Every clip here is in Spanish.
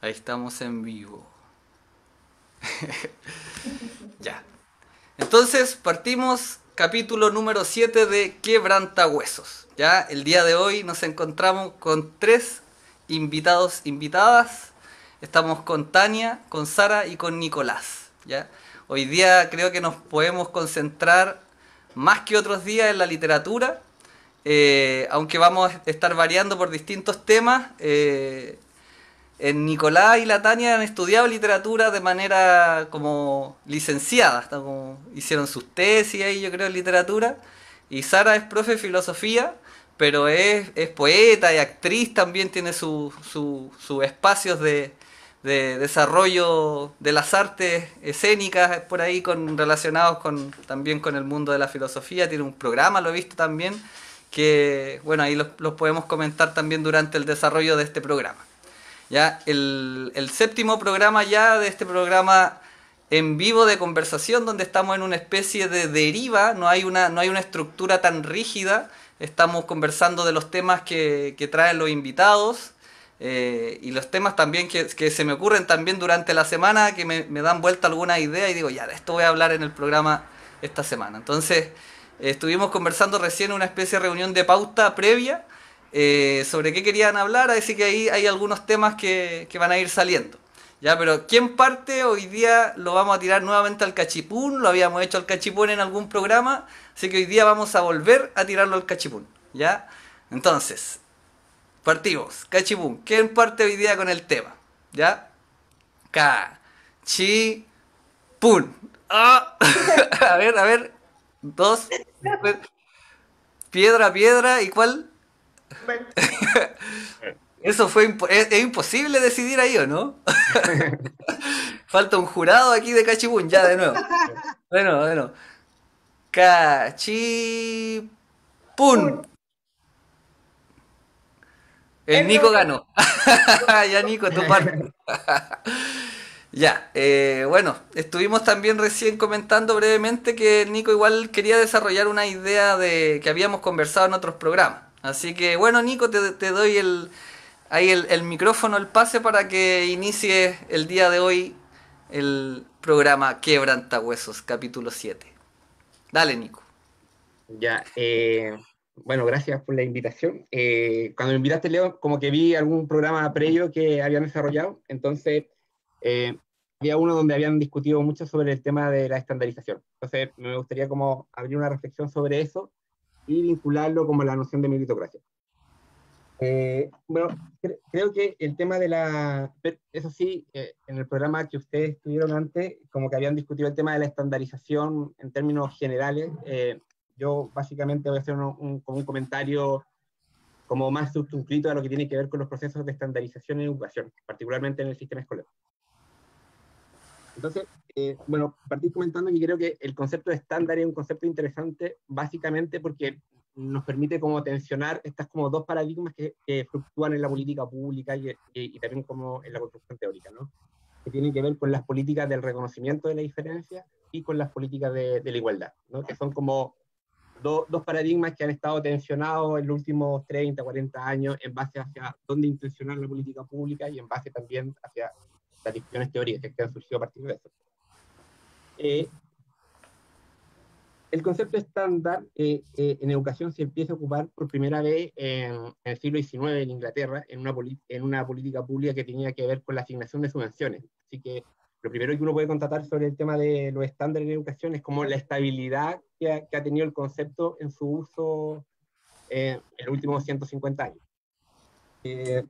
Ahí estamos en vivo. Ya. Entonces partimos capítulo número 7 de Quebrantahuesos. Ya, el día de hoy nos encontramos con tres invitados, invitadas. Estamos con Tania, con Sara y con Nicolás. ¿Ya? Hoy día creo que nos podemos concentrar más que otros días en la literatura, aunque vamos a estar variando por distintos temas. Nicolás y la Tania han estudiado literatura de manera como licenciada, como hicieron sus tesis ahí, yo creo, en literatura. Y Sara es profe de filosofía, pero es poeta y actriz, también tiene sus espacios de desarrollo de las artes escénicas por ahí relacionados también con el mundo de la filosofía. Tiene un programa, lo he visto también, que bueno, ahí los podemos comentar también durante el desarrollo de este programa. Ya, el séptimo programa ya de este programa en vivo de conversación, donde estamos en una especie de deriva, no hay una estructura tan rígida, estamos conversando de los temas que traen los invitados, y los temas también que se me ocurren también durante la semana, que me dan vuelta alguna idea y digo, ya, de esto voy a hablar en el programa esta semana. Entonces, estuvimos conversando recién en una especie de reunión de pauta previa, sobre qué querían hablar, así que ahí hay algunos temas que van a ir saliendo. Ya, pero ¿quién parte? Hoy día lo vamos a tirar nuevamente al cachipún, lo habíamos hecho al cachipún en algún programa, así que hoy día vamos a volver a tirarlo al cachipún. ¿Ya? Entonces, partimos. Cachipún, ¿quién parte hoy día con el tema? ¿Ya? Cachipún. ¡Ah! A ver. Dos. Piedra, piedra. ¿Y cuál? Bueno, Eso fue es imposible decidir ahí, ¿o no? Falta un jurado aquí de Cachipún, ya de nuevo. Bueno. Cachipún. un, El Nico error. ganó. Ya, Nico, tu parte. Ya, bueno, estuvimos también recién comentando brevemente que el Nico igual quería desarrollar una idea de que habíamos conversado en otros programas. Así que, bueno, Nico, te doy ahí el micrófono, el pase para que inicies el día de hoy el programa Quebrantahuesos, capítulo 7. Dale, Nico. Ya, bueno, gracias por la invitación. Cuando me invitaste, Leo, como que vi algún programa previo que habían desarrollado, entonces eh, había uno donde habían discutido mucho sobre el tema de la estandarización. Entonces me gustaría como abrir una reflexión sobre eso y vincularlo como a la noción de meritocracia. Bueno, creo que el tema de eso sí, en el programa que ustedes tuvieron antes, como que habían discutido el tema de la estandarización en términos generales. Yo básicamente voy a hacer como un comentario como más circunscrito a lo que tiene que ver con los procesos de estandarización en educación, particularmente en el sistema escolar. Entonces, bueno, partí comentando que creo que el concepto de estándar es un concepto interesante, básicamente porque nos permite como tensionar estas como dos paradigmas que fluctúan en la política pública y también como en la construcción teórica, ¿no? Que tienen que ver con las políticas del reconocimiento de la diferencia y con las políticas de la igualdad, ¿no? Que son como dos paradigmas que han estado tensionados en los últimos 30, 40 años en base hacia dónde intencionar la política pública y en base también hacia las discusiones teóricas que han surgido a partir de eso. Eh, el concepto estándar en educación se empieza a ocupar por primera vez en el siglo XIX en Inglaterra, en una política pública que tenía que ver con la asignación de subvenciones. Así que lo primero que uno puede constatar sobre el tema de los estándares en educación es como la estabilidad que ha tenido el concepto en su uso en los últimos 150 años. Eh,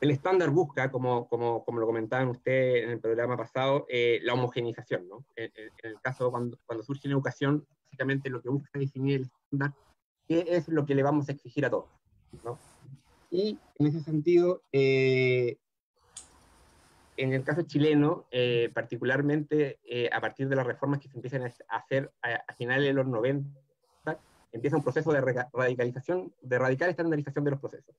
el estándar busca, como lo comentaban ustedes en el programa pasado, la homogenización, ¿no? En el caso cuando surge la educación, básicamente lo que busca es definir el estándar, qué es lo que le vamos a exigir a todos, ¿no? Y en ese sentido, en el caso chileno, particularmente a partir de las reformas que se empiezan a hacer a finales de los 90, empieza un proceso de radicalización, de radical estandarización de los procesos.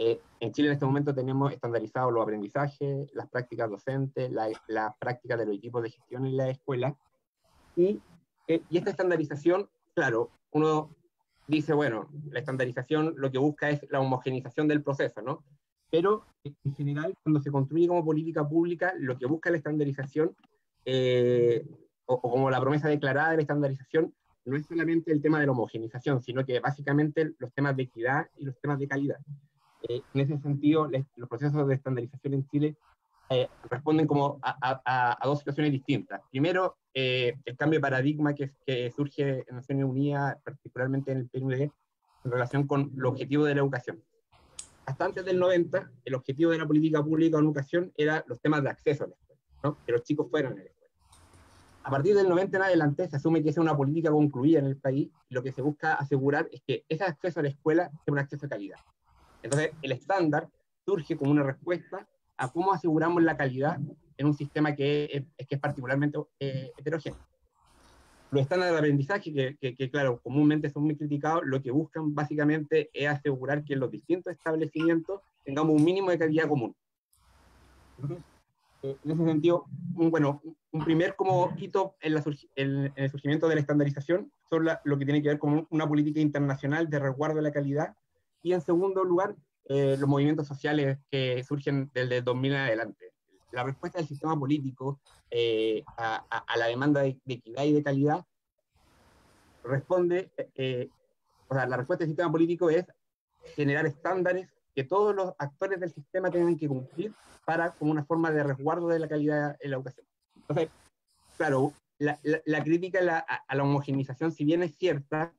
En Chile en este momento tenemos estandarizados los aprendizajes, las prácticas docentes, las prácticas de los equipos de gestión en la escuela. Y, y esta estandarización, claro, uno dice, bueno, la estandarización lo que busca es la homogenización del proceso, ¿no? pero en general, cuando se construye como política pública, lo que busca la estandarización, eh, o como la promesa declarada de la estandarización, no es solamente el tema de la homogeneización, sino que básicamente los temas de equidad y los temas de calidad. En ese sentido, los procesos de estandarización en Chile responden como a dos situaciones distintas. Primero, el cambio de paradigma que surge en Naciones Unidas, particularmente en el PNUD, en relación con los objetivos de la educación. Hasta antes del 90, el objetivo de la política pública en educación era los temas de acceso a la escuela, ¿no? Que los chicos fueran a la escuela. A partir del 90 en adelante se asume que es una política concluida en el país y lo que se busca asegurar es que ese acceso a la escuela sea un acceso de calidad. Entonces, el estándar surge como una respuesta a cómo aseguramos la calidad en un sistema que es particularmente heterogéneo. Los estándares de aprendizaje, que claro, comúnmente son muy criticados, lo que buscan básicamente es asegurar que en los distintos establecimientos tengamos un mínimo de calidad común. Entonces, en ese sentido, un primer como hito en el surgimiento de la estandarización son lo que tiene que ver con una política internacional de resguardo de la calidad, y en segundo lugar, los movimientos sociales que surgen desde el 2000 en adelante. La respuesta del sistema político a la demanda de equidad y de calidad responde, o sea, la respuesta del sistema político es generar estándares que todos los actores del sistema tienen que cumplir como una forma de resguardo de la calidad en la educación. Entonces, claro, la crítica a la homogeneización, si bien es cierta,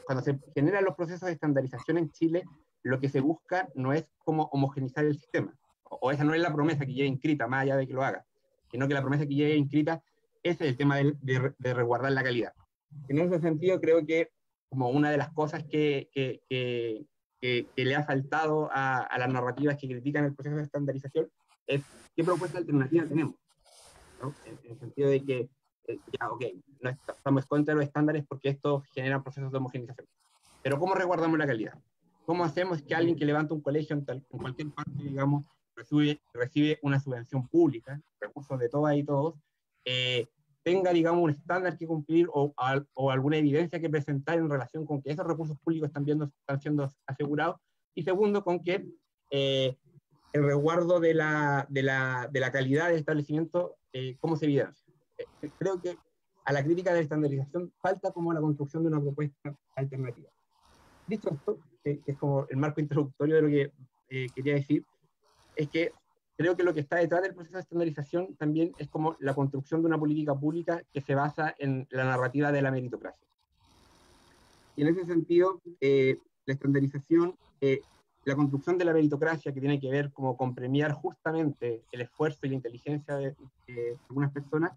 cuando se generan los procesos de estandarización en Chile, lo que se busca no es como homogeneizar el sistema, o esa no es la promesa que lleva inscrita, más allá de que lo haga, sino que la promesa que lleva inscrita es el tema de resguardar la calidad. En ese sentido, creo que como una de las cosas que le ha faltado a las narrativas que critican el proceso de estandarización es qué propuesta alternativa tenemos, ¿no? En el sentido de que, ya, ok, no estamos contra los estándares porque estos generan procesos de homogeneización. Pero ¿cómo resguardamos la calidad? ¿Cómo hacemos que alguien que levanta un colegio en cualquier parte, digamos, recibe una subvención pública, recursos de todas y todos, tenga, digamos, un estándar que cumplir o alguna evidencia que presentar en relación con que esos recursos públicos están siendo asegurados? Y segundo, con que el resguardo de la calidad del establecimiento, ¿cómo se evidencia? Creo que a la crítica de la estandarización falta como la construcción de una propuesta alternativa. Dicho esto, que es como el marco introductorio de lo que quería decir, es que creo que lo que está detrás del proceso de estandarización también es como la construcción de una política pública que se basa en la narrativa de la meritocracia. Y en ese sentido, la estandarización, la construcción de la meritocracia, que tiene que ver como con premiar justamente el esfuerzo y la inteligencia de algunas personas,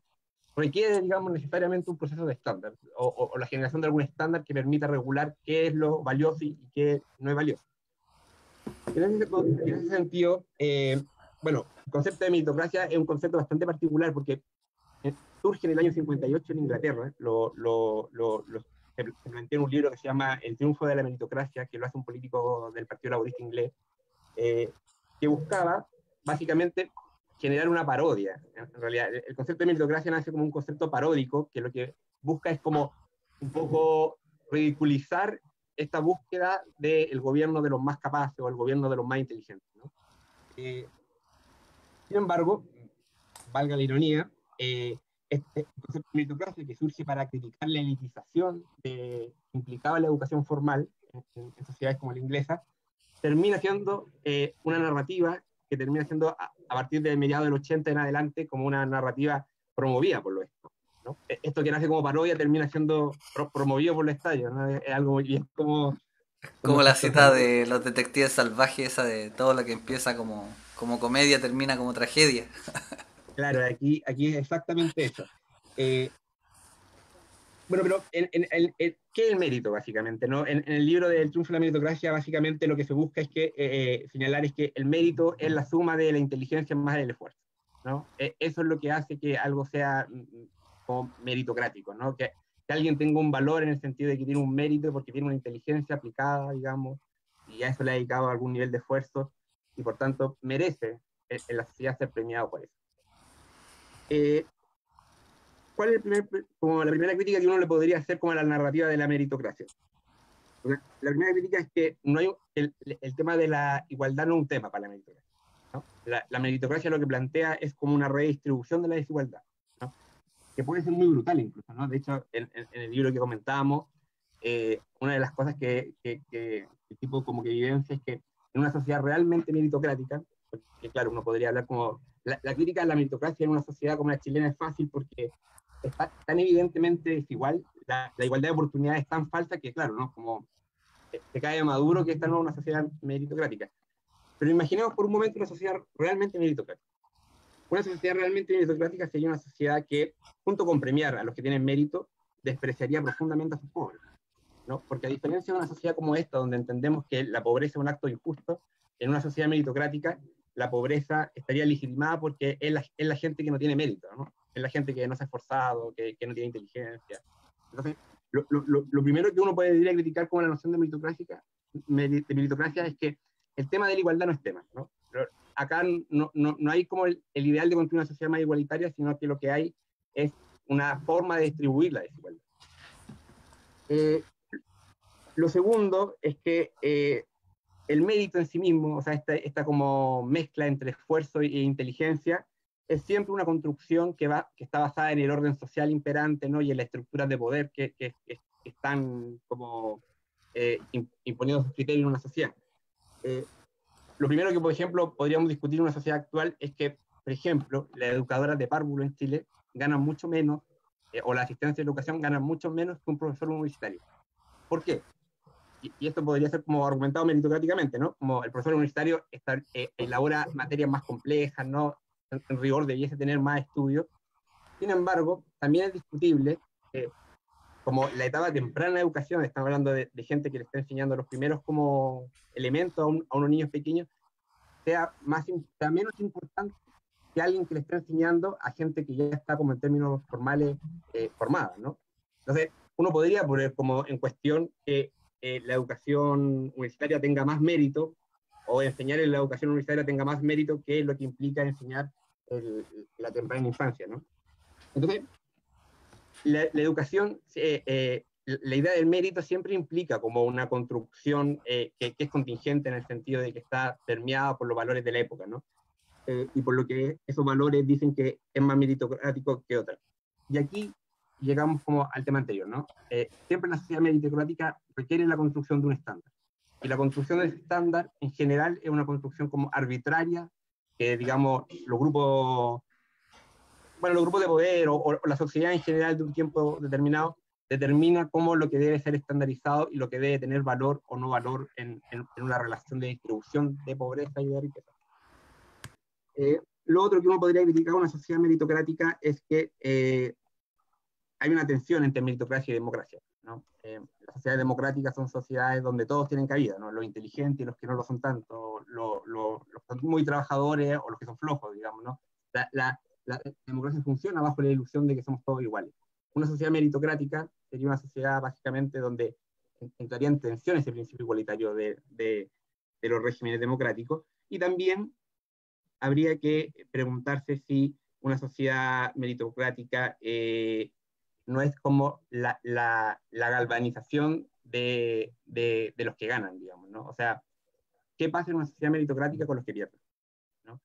requiere, digamos, necesariamente un proceso de estándar, o la generación de algún estándar que permita regular qué es lo valioso y qué no es valioso. En ese sentido, bueno, el concepto de meritocracia es un concepto bastante particular porque surge en el año 58 en Inglaterra, se plantea en un libro que se llama El triunfo de la meritocracia, que lo hace un político del Partido Laborista inglés, que buscaba básicamente generar una parodia. En realidad, el concepto de meritocracia nace como un concepto paródico, que lo que busca es como un poco ridiculizar esta búsqueda del gobierno de los más capaces o el gobierno de los más inteligentes, ¿no? Sin embargo, valga la ironía, este concepto de meritocracia que surge para criticar la elitización que implicaba la educación formal en sociedades como la inglesa, termina siendo una narrativa que termina siendo a partir de mediados del 80 en adelante como una narrativa promovida por los estados, ¿no? Esto que nace como parodia termina siendo promovido por los estadios, ¿no? Es algo bien como Como la chistoso. cita de los detectives salvajes, esa de todo lo que empieza como comedia termina como tragedia. Claro, aquí es exactamente eso. Eh, bueno, pero ¿qué es el mérito, básicamente? ¿No? En el libro del Triunfo de la Meritocracia, básicamente lo que se busca es señalar es que el mérito es la suma de la inteligencia más el esfuerzo, ¿no? Eso es lo que hace que algo sea como meritocrático, ¿no? Que alguien tenga un valor en el sentido de que tiene un mérito porque tiene una inteligencia aplicada, digamos, y a eso le ha dedicado algún nivel de esfuerzo, y por tanto merece en la sociedad ser premiado por eso. ¿Cuál es como la primera crítica que uno le podría hacer como a la narrativa de la meritocracia? La primera crítica es que no hay, el tema de la igualdad no es un tema para la meritocracia, ¿no? La meritocracia lo que plantea es como una redistribución de la desigualdad, ¿no? Que puede ser muy brutal incluso, ¿no? De hecho, en el libro que comentábamos, una de las cosas que el tipo como que evidencia es que en una sociedad realmente meritocrática, porque claro, uno podría hablar como, la crítica a la meritocracia en una sociedad como la chilena es fácil porque está tan evidentemente desigual, la igualdad de oportunidades es tan falsa que claro, ¿no? Como se cae Maduro que esta no es una sociedad meritocrática. Pero imaginemos por un momento una sociedad realmente meritocrática. Una sociedad realmente meritocrática sería una sociedad que, junto con premiar a los que tienen mérito, despreciaría profundamente a sus pobres, ¿no? Porque a diferencia de una sociedad como esta, donde entendemos que la pobreza es un acto injusto, en una sociedad meritocrática la pobreza estaría legitimada porque es la gente que no tiene mérito, ¿no? Es la gente que no se ha esforzado, que no tiene inteligencia. Entonces, lo primero que uno puede ir a criticar como la noción de meritocracia es que el tema de la igualdad no es tema, ¿no? Acá no hay como el ideal de construir una sociedad más igualitaria, sino que lo que hay es una forma de distribuir la desigualdad. Lo segundo es que el mérito en sí mismo, o sea, esta como mezcla entre esfuerzo e inteligencia, es siempre una construcción que está basada en el orden social imperante, ¿no? Y en las estructuras de poder que están como imponiendo sus criterios en una sociedad. Lo primero que, por ejemplo, podríamos discutir en una sociedad actual es que, por ejemplo, las educadoras de párvulo en Chile ganan mucho menos, o la asistencia de educación ganan mucho menos que un profesor universitario. ¿Por qué? Y esto podría ser como argumentado meritocráticamente, ¿no? Como el profesor universitario elabora materias más complejas, ¿no? En rigor debiese tener más estudios. Sin embargo, también es discutible, como la etapa temprana de educación, estamos hablando de gente que le está enseñando los primeros como elementos a unos niños pequeños, sea menos importante que alguien que le está enseñando a gente que ya está como en términos formales formada, ¿no? Entonces, uno podría poner como en cuestión que la educación universitaria tenga más mérito, o enseñar en la educación universitaria tenga más mérito que lo que implica enseñar la temprana infancia, ¿no? Entonces, la educación, la idea del mérito siempre implica como una construcción que es contingente en el sentido de que está permeada por los valores de la época, ¿no? Y por lo que esos valores dicen que es más meritocrático que otra. Y aquí llegamos como al tema anterior, ¿no? Siempre la sociedad meritocrática requiere la construcción de un estándar. Y la construcción de ese estándar, en general, es una construcción como arbitraria, que, digamos, los grupos de poder o la sociedad en general de un tiempo determinado determina cómo lo que debe ser estandarizado y lo que debe tener valor o no valor en una relación de distribución de pobreza y de riqueza. Lo otro que uno podría criticar a una sociedad meritocrática es que hay una tensión entre meritocracia y democracia, ¿no? Las sociedades democráticas son sociedades donde todos tienen cabida, ¿no? Los inteligentes y los que no lo son tanto, los que son muy trabajadores o los que son flojos, digamos, ¿no? La democracia funciona bajo la ilusión de que somos todos iguales. Una sociedad meritocrática sería una sociedad básicamente donde entraría en tensión ese principio igualitario de los regímenes democráticos, y también habría que preguntarse si una sociedad meritocrática no es como la galvanización de los que ganan, digamos, ¿no? O sea, ¿qué pasa en una sociedad meritocrática con los que pierden, ¿no?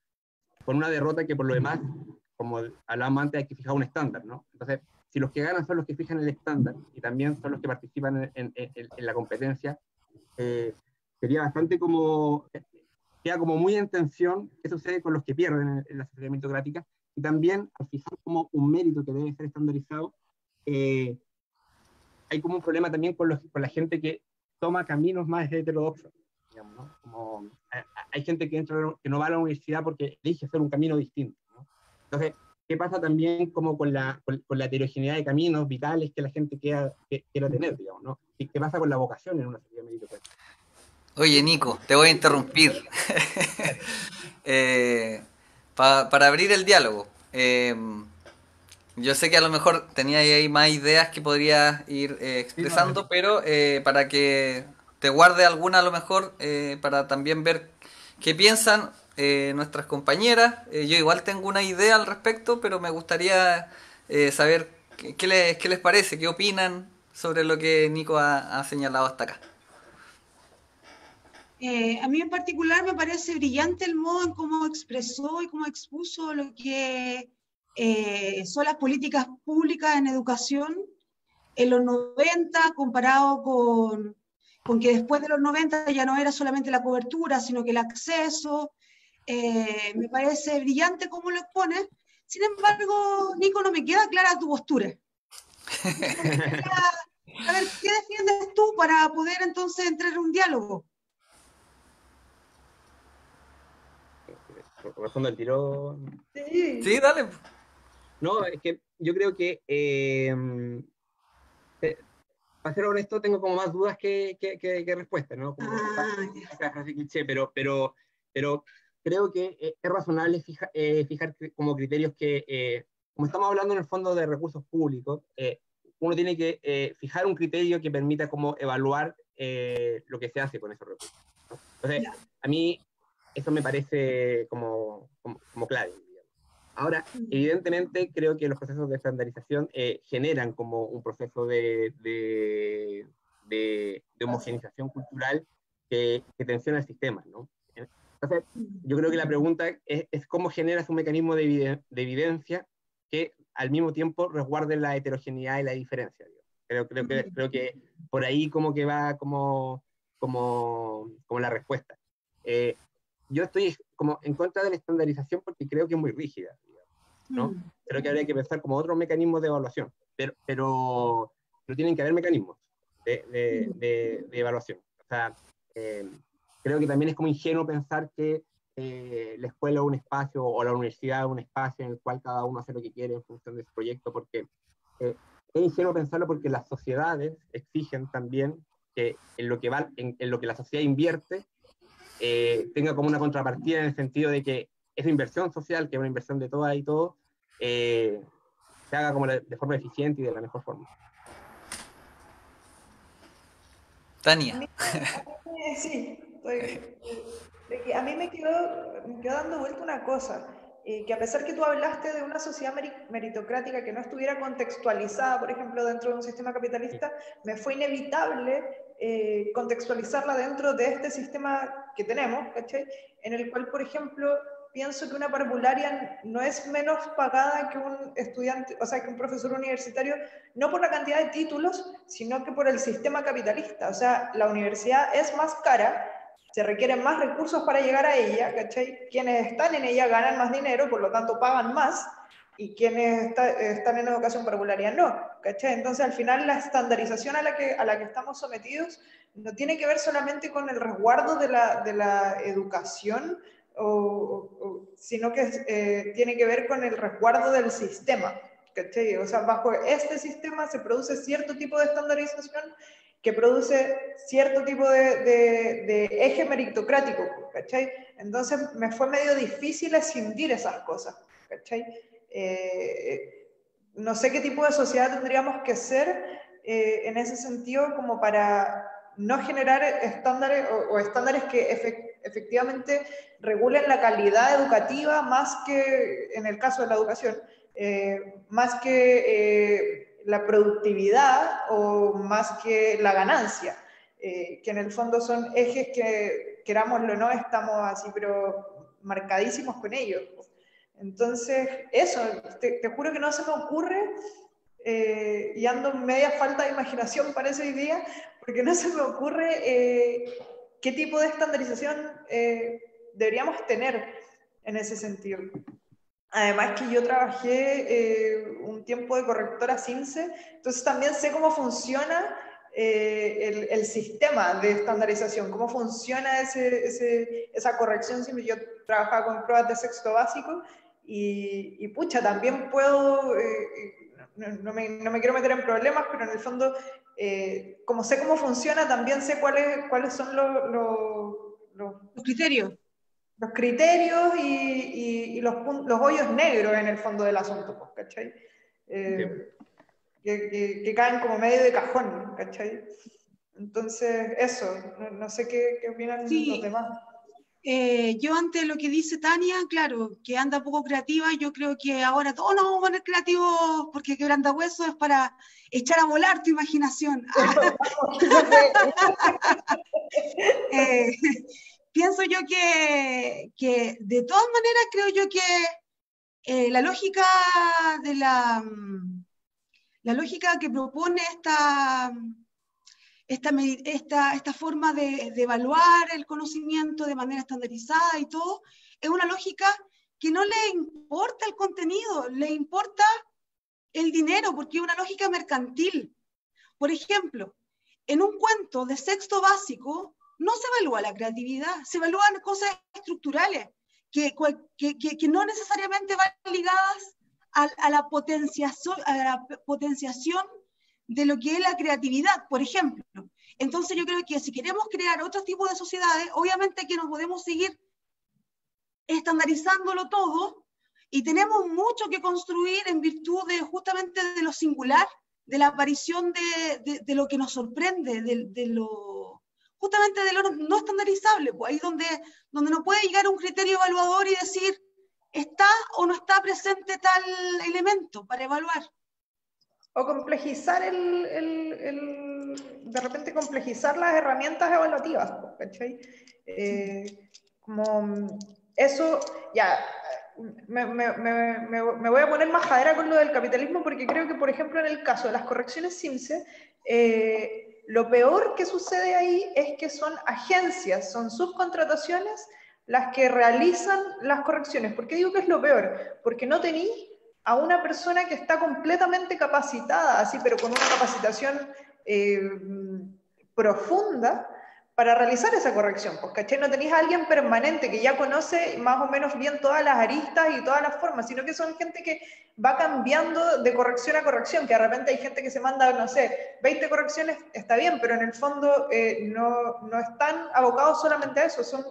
Con una derrota que por lo demás, como hablábamos antes, hay que fijar un estándar, ¿no? Entonces, si los que ganan son los que fijan el estándar y también son los que participan en la competencia, sería bastante como, queda como muy en tensión qué sucede con los que pierden en la sociedad meritocrática, y también al fijar como un mérito que debe ser estandarizado, hay como un problema también con la gente que toma caminos más heterodoxos, digamos, ¿no? Como, hay gente que no va a la universidad porque elige hacer un camino distinto, ¿no? Entonces, ¿qué pasa también como con la heterogeneidad de caminos vitales que la gente quiera tener, digamos, ¿no? ¿Y qué pasa con la vocación en una sociedad meritocrática? Oye, Nico, te voy a interrumpir. Para abrir el diálogo. Yo sé que a lo mejor tenía ahí más ideas que podrías ir Sí, no, expresando, pero para que te guarde alguna a lo mejor, para también ver qué piensan nuestras compañeras. Yo igual tengo una idea al respecto, pero me gustaría saber qué les parece, qué opinan sobre lo que Nico ha señalado hasta acá. A mí en particular me parece brillante el modo en cómo expresó y cómo expuso lo que son las políticas públicas en educación en los 90 comparado con que después de los 90 ya no era solamente la cobertura, sino que el acceso. Me parece brillante cómo lo expones. Sin embargo, Nico, no me queda clara tu postura. No me queda clara. A ver, ¿qué defiendes tú para poder entonces entrar en un diálogo? Respondo al tiro. Sí, dale. No, es que yo creo que, para ser honesto, tengo como más dudas que respuestas, ¿no? Como esa frase cliché, pero creo que es razonable fijar como criterios que, como estamos hablando en el fondo de recursos públicos, uno tiene que fijar un criterio que permita como evaluar lo que se hace con esos recursos, ¿no? Entonces, a mí eso me parece como clave. Ahora, evidentemente, creo que los procesos de estandarización generan como un proceso de homogenización cultural que tensiona el sistema, ¿no? Entonces, yo creo que la pregunta es cómo generas un mecanismo de evidencia que al mismo tiempo resguarde la heterogeneidad y la diferencia. Creo que por ahí como que va como la respuesta. Yo estoy como en contra de la estandarización porque creo que es muy rígida, ¿no? Creo que habría que pensar como otros mecanismos de evaluación, pero tienen que haber mecanismos de evaluación. O sea, creo que también es como ingenuo pensar que la escuela es un espacio o la universidad es un espacio en el cual cada uno hace lo que quiere en función de su proyecto, porque es ingenuo pensarlo porque las sociedades exigen también que en lo que la sociedad invierte tenga como una contrapartida en el sentido de que esa inversión social, que es una inversión de todas y todos, se haga como de forma eficiente y de la mejor forma. Tania. Sí, a mí me quedó dando vuelta una cosa, que a pesar que tú hablaste de una sociedad meritocrática que no estuviera contextualizada, por ejemplo, dentro de un sistema capitalista, me fue inevitable contextualizarla dentro de este sistema que tenemos, ¿cachai? En el cual, por ejemplo, pienso que una parvularia no es menos pagada que un estudiante, o sea, que un profesor universitario, no por la cantidad de títulos, sino que por el sistema capitalista. O sea, la universidad es más cara, se requieren más recursos para llegar a ella, ¿cachai? Quienes están en ella ganan más dinero, por lo tanto pagan más, y quienes están en educación parvularia no, ¿cachai? Entonces, al final, la estandarización a la que estamos sometidos no tiene que ver solamente con el resguardo de la educación, sino que tiene que ver con el resguardo del sistema, ¿cachai? O sea, bajo este sistema se produce cierto tipo de estandarización que produce cierto tipo de eje meritocrático, ¿cachai? Entonces me fue medio difícil escindir esas cosas, ¿cachai? No sé qué tipo de sociedad tendríamos que ser en ese sentido como para no generar estándares o estándares que efectivamente regulen la calidad educativa más que, en el caso de la educación, más que la productividad o más que la ganancia, que en el fondo son ejes que, querámoslo o no, estamos así, pero marcadísimos con ellos. Entonces, eso, te juro que no se me ocurre, y ando media falta de imaginación para ese día, porque no se me ocurre qué tipo de estandarización deberíamos tener en ese sentido. Además que yo trabajé un tiempo de correctora CINCE, entonces también sé cómo funciona el sistema de estandarización, cómo funciona esa corrección. Yo trabajaba con pruebas de sexto básico y pucha, también puedo, no me quiero meter en problemas, pero en el fondo, como sé cómo funciona, también sé cuáles son Los criterios. los criterios y los hoyos negros en el fondo del asunto, pues, ¿cachai? Que caen como medio de cajón, ¿cachai? Entonces, eso, no sé qué opinan los demás. Yo ante lo que dice Tania, claro, que anda poco creativa, yo creo que ahora todos nos vamos a poner creativos porque quebrantahueso es para echar a volar tu imaginación. Eh, pienso yo que de todas maneras creo yo que la lógica de la lógica que propone esta forma de evaluar el conocimiento de manera estandarizada y todo, es una lógica que no le importa el contenido, le importa el dinero, porque es una lógica mercantil. Por ejemplo, en un cuento de sexto básico no se evalúa la creatividad, se evalúan cosas estructurales que no necesariamente van ligadas a la potenciación de lo que es la creatividad, por ejemplo. Entonces yo creo que si queremos crear otro tipo de sociedades, obviamente que no podemos seguir estandarizándolo todo, y tenemos mucho que construir en virtud de justamente de lo singular, de la aparición de lo que nos sorprende, justamente de lo no estandarizable, pues ahí donde no puede llegar un criterio evaluador y decir, ¿está o no está presente tal elemento para evaluar? O complejizar de repente complejizar las herramientas evaluativas, ¿cachai? Como eso, ya, me voy a poner majadera con lo del capitalismo porque creo que, por ejemplo, en el caso de las correcciones CIMSE, lo peor que sucede ahí es que son agencias, son subcontrataciones las que realizan las correcciones. ¿Por qué digo que es lo peor? Porque no tenéis a una persona que está completamente capacitada, así, pero con una capacitación profunda para realizar esa corrección, pues, ¿cachai? No tenéis a alguien permanente que ya conoce más o menos bien todas las aristas y todas las formas, sino que son gente que va cambiando de corrección a corrección, que de repente hay gente que se manda, no sé, 20 correcciones, está bien, pero en el fondo no están abocados solamente a eso, son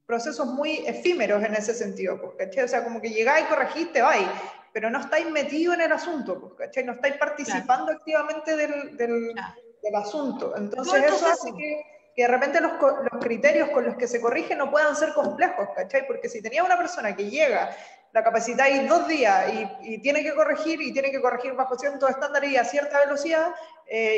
procesos muy efímeros en ese sentido, pues, ¿cachai? O sea, como que llegáis, corregiste, vais, pero no estáis metidos en el asunto, pues, ¿cachai? No estáis participando activamente del asunto. Entonces eso hace que de repente los criterios con los que se corrige no puedan ser complejos, ¿cachai? Porque si tenía una persona que llega, la capacitáis 2 días y tiene que corregir bajo ciertos estándares y a cierta velocidad,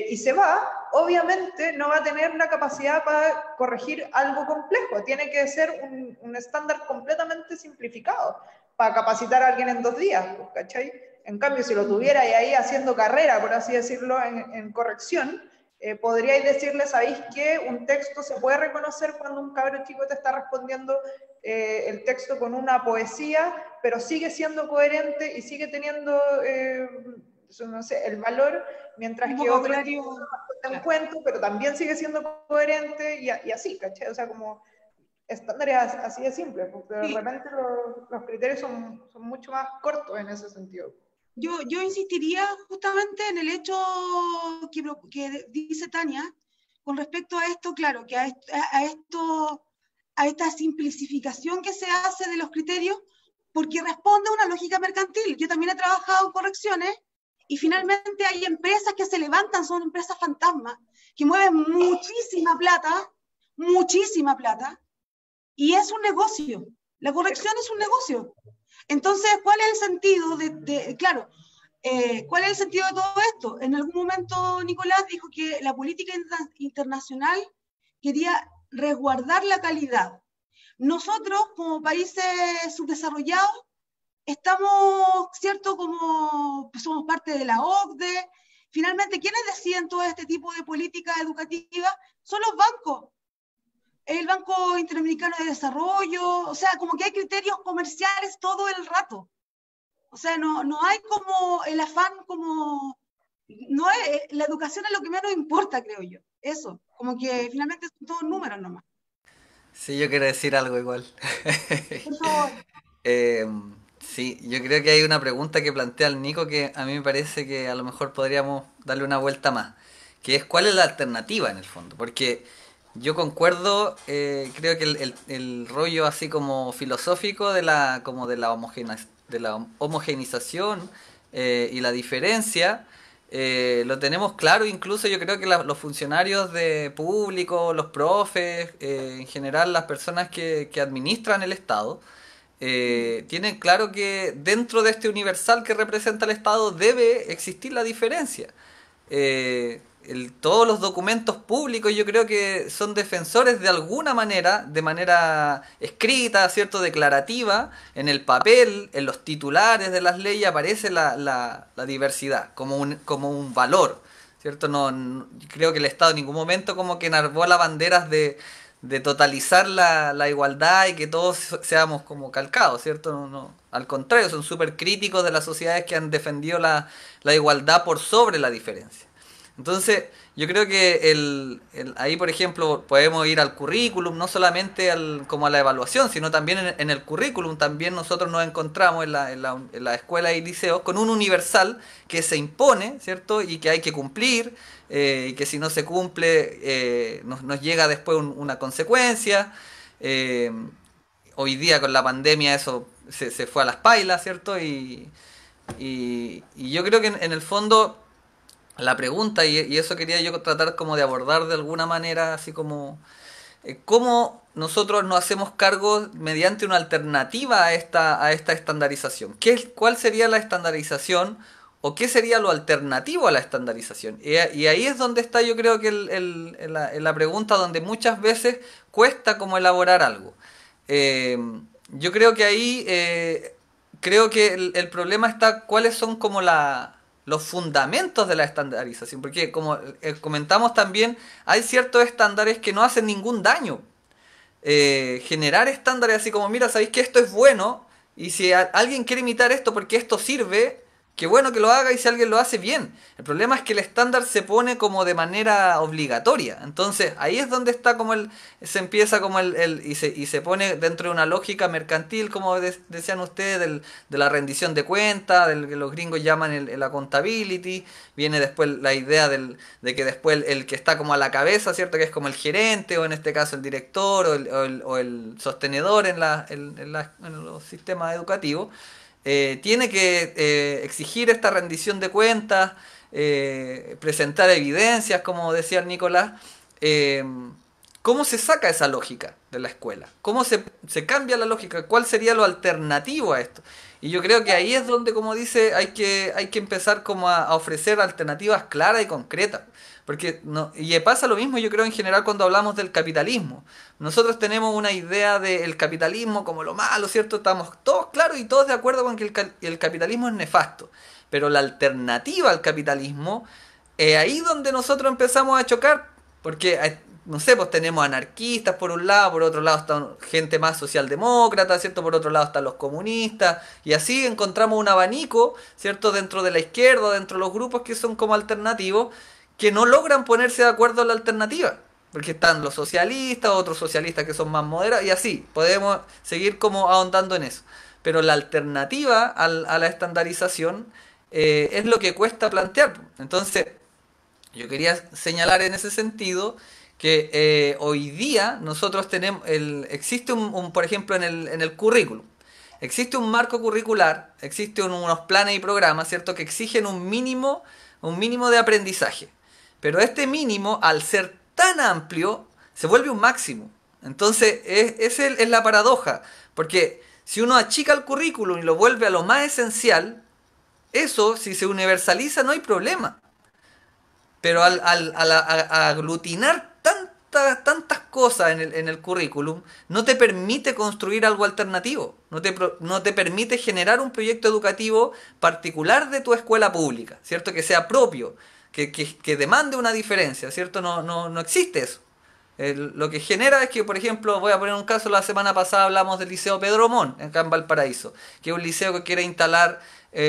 y se va, obviamente no va a tener la capacidad para corregir algo complejo. Tiene que ser un estándar completamente simplificado para capacitar a alguien en 2 días, ¿cachai? En cambio, si lo tuviera ahí haciendo carrera, por así decirlo, en corrección, podríais decirle, ¿sabéis que un texto se puede reconocer cuando un cabrón chico te está respondiendo el texto con una poesía, pero sigue siendo coherente y sigue teniendo, no sé, el valor, mientras que otro un cuento, pero también sigue siendo coherente y así, ¿cachai? O sea, como estándares así de simples, porque de repente los criterios son mucho más cortos en ese sentido. Yo insistiría justamente en el hecho que dice Tania, con respecto a esto, claro, que a esta simplificación que se hace de los criterios, porque responde a una lógica mercantil. Yo también he trabajado en correcciones y finalmente hay empresas que se levantan, son empresas fantasmas, que mueven muchísima plata, y es un negocio. La corrección es un negocio. Entonces, ¿cuál es el sentido ¿cuál es el sentido de todo esto? En algún momento Nicolás dijo que la política internacional quería resguardar la calidad. Nosotros, como países subdesarrollados, estamos, ¿cierto? Como somos parte de la OCDE. Finalmente, ¿quiénes deciden todo este tipo de políticas educativas? Son los bancos. El Banco Interamericano de Desarrollo, o sea, como que hay criterios comerciales todo el rato. O sea, no hay como el afán como... No es, la educación es lo que menos importa, creo yo. Eso, como que finalmente son todos números nomás. Sí, yo quiero decir algo igual. Por favor. Sí, yo creo que hay una pregunta que plantea el Nico que a mí me parece que a lo mejor podríamos darle una vuelta más, que es cuál es la alternativa en el fondo, porque yo concuerdo, creo que el rollo así como filosófico de la homogeneización y la diferencia lo tenemos claro, incluso yo creo que los funcionarios de público, los profes, en general las personas que administran el Estado, tienen claro que dentro de este universal que representa el Estado debe existir la diferencia. Todos los documentos públicos yo creo que son defensores de alguna manera, de manera escrita, ¿cierto? Declarativa, en el papel, en los titulares de las leyes aparece la diversidad como un valor, ¿cierto? Creo que el Estado en ningún momento como que enarbola banderas de totalizar la igualdad y que todos seamos como calcados, ¿cierto? Al contrario, son súper críticos de las sociedades que han defendido la igualdad por sobre la diferencia. Entonces, yo creo que ahí, por ejemplo, podemos ir al currículum, no solamente como a la evaluación, sino también en el currículum. También nosotros nos encontramos en la escuela y liceos con un universal que se impone, ¿cierto? Y que hay que cumplir, y que si no se cumple, nos llega después una consecuencia. Eh, Hoy día con la pandemia eso se fue a las pailas, ¿cierto? Y yo creo que en el fondo la pregunta, y eso quería yo tratar como de abordar de alguna manera, así como cómo nosotros nos hacemos cargo mediante una alternativa a esta estandarización. ¿Cuál sería la estandarización o qué sería lo alternativo a la estandarización? Y ahí es donde está yo creo que la pregunta donde muchas veces cuesta como elaborar algo. Eh, yo creo que ahí creo que el problema está cuáles son como los fundamentos de la estandarización, porque como comentamos también, hay ciertos estándares que no hacen ningún daño. Generar estándares así como, mira, sabéis que esto es bueno, y si alguien quiere imitar esto porque esto sirve, qué bueno que lo haga y si alguien lo hace bien. El problema es que el estándar se pone como de manera obligatoria. Entonces ahí es donde está como se empieza como y se pone dentro de una lógica mercantil, como decían ustedes, de la rendición de cuentas, del que los gringos llaman el accountability. Viene después la idea de que después el que está como a la cabeza, ¿cierto? Que es como el gerente, o en este caso el director, o el sostenedor en los sistemas educativos. Tiene que exigir esta rendición de cuentas, presentar evidencias, como decía el Nicolás. eh, ¿Cómo se saca esa lógica de la escuela? ¿Cómo se cambia la lógica? ¿Cuál sería lo alternativo a esto? Y yo creo que ahí es donde, como dice, hay que empezar como a ofrecer alternativas claras y concretas. Porque y pasa lo mismo yo creo en general cuando hablamos del capitalismo. Nosotros tenemos una idea del capitalismo como lo malo, ¿cierto? Estamos todos claros y todos de acuerdo con que el capitalismo es nefasto. Pero la alternativa al capitalismo es ahí donde nosotros empezamos a chocar. Porque, no sé, pues tenemos anarquistas por un lado, por otro lado está gente más socialdemócrata, ¿cierto? Por otro lado están los comunistas. Y así encontramos un abanico, ¿cierto? Dentro de la izquierda, dentro de los grupos que son como alternativos, que no logran ponerse de acuerdo en la alternativa. Porque están los socialistas, otros socialistas que son más moderados, y así, podemos seguir como ahondando en eso. Pero la alternativa a la estandarización es lo que cuesta plantear. Entonces, yo quería señalar en ese sentido que hoy día nosotros tenemos, existe por ejemplo, en el currículum, existe un marco curricular, existen unos planes y programas, ¿cierto?, que exigen un mínimo de aprendizaje. Pero este mínimo, al ser tan amplio, se vuelve un máximo. Entonces, es la paradoja. Porque si uno achica el currículum y lo vuelve a lo más esencial, eso, si se universaliza, no hay problema. Pero a aglutinar tantas cosas en el currículum, no te permite construir algo alternativo. No te permite generar un proyecto educativo particular de tu escuela pública, ¿cierto? Que sea propio, que demande una diferencia, ¿cierto? No existe eso. Lo que genera es que, por ejemplo, voy a poner un caso, la semana pasada hablamos del Liceo Pedro Montt, acá en Valparaíso, que es un liceo que quiere instalar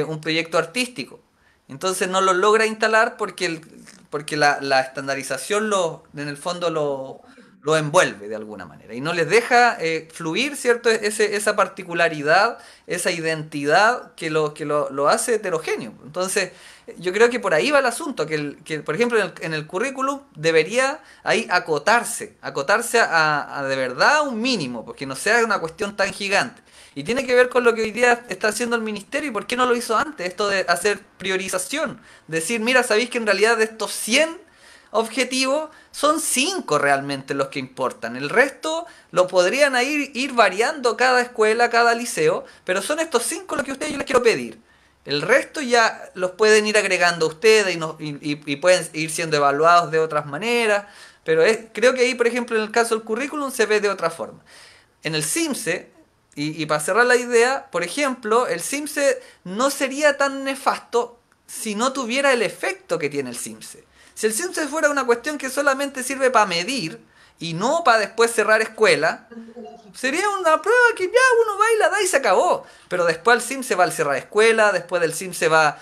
un proyecto artístico. Entonces no lo logra instalar porque la estandarización en el fondo lo lo envuelve de alguna manera y no les deja fluir, ¿cierto? Esa particularidad, esa identidad que lo hace heterogéneo. Entonces, yo creo que por ahí va el asunto, que por ejemplo, en el currículum debería ahí acotarse a de verdad un mínimo, porque no sea una cuestión tan gigante. Y tiene que ver con lo que hoy día está haciendo el ministerio y por qué no lo hizo antes, esto de hacer priorización. Decir, mira, sabéis que en realidad de estos 100 objetivos son 5 realmente los que importan. El resto lo podrían ir variando cada escuela, cada liceo, pero son estos 5 los que yo les quiero pedir. El resto ya los pueden ir agregando ustedes y pueden ir siendo evaluados de otras maneras, pero creo que ahí, por ejemplo, en el caso del currículum se ve de otra forma. En el CIMSE, y para cerrar la idea, por ejemplo, el CIMSE no sería tan nefasto si no tuviera el efecto que tiene el CIMSE. Si el CIMSE fuera una cuestión que solamente sirve para medir y no para después cerrar escuela, sería una prueba que ya uno va y la da y se acabó. Pero después el CIMSE va al cerrar escuela, después del CIMSE va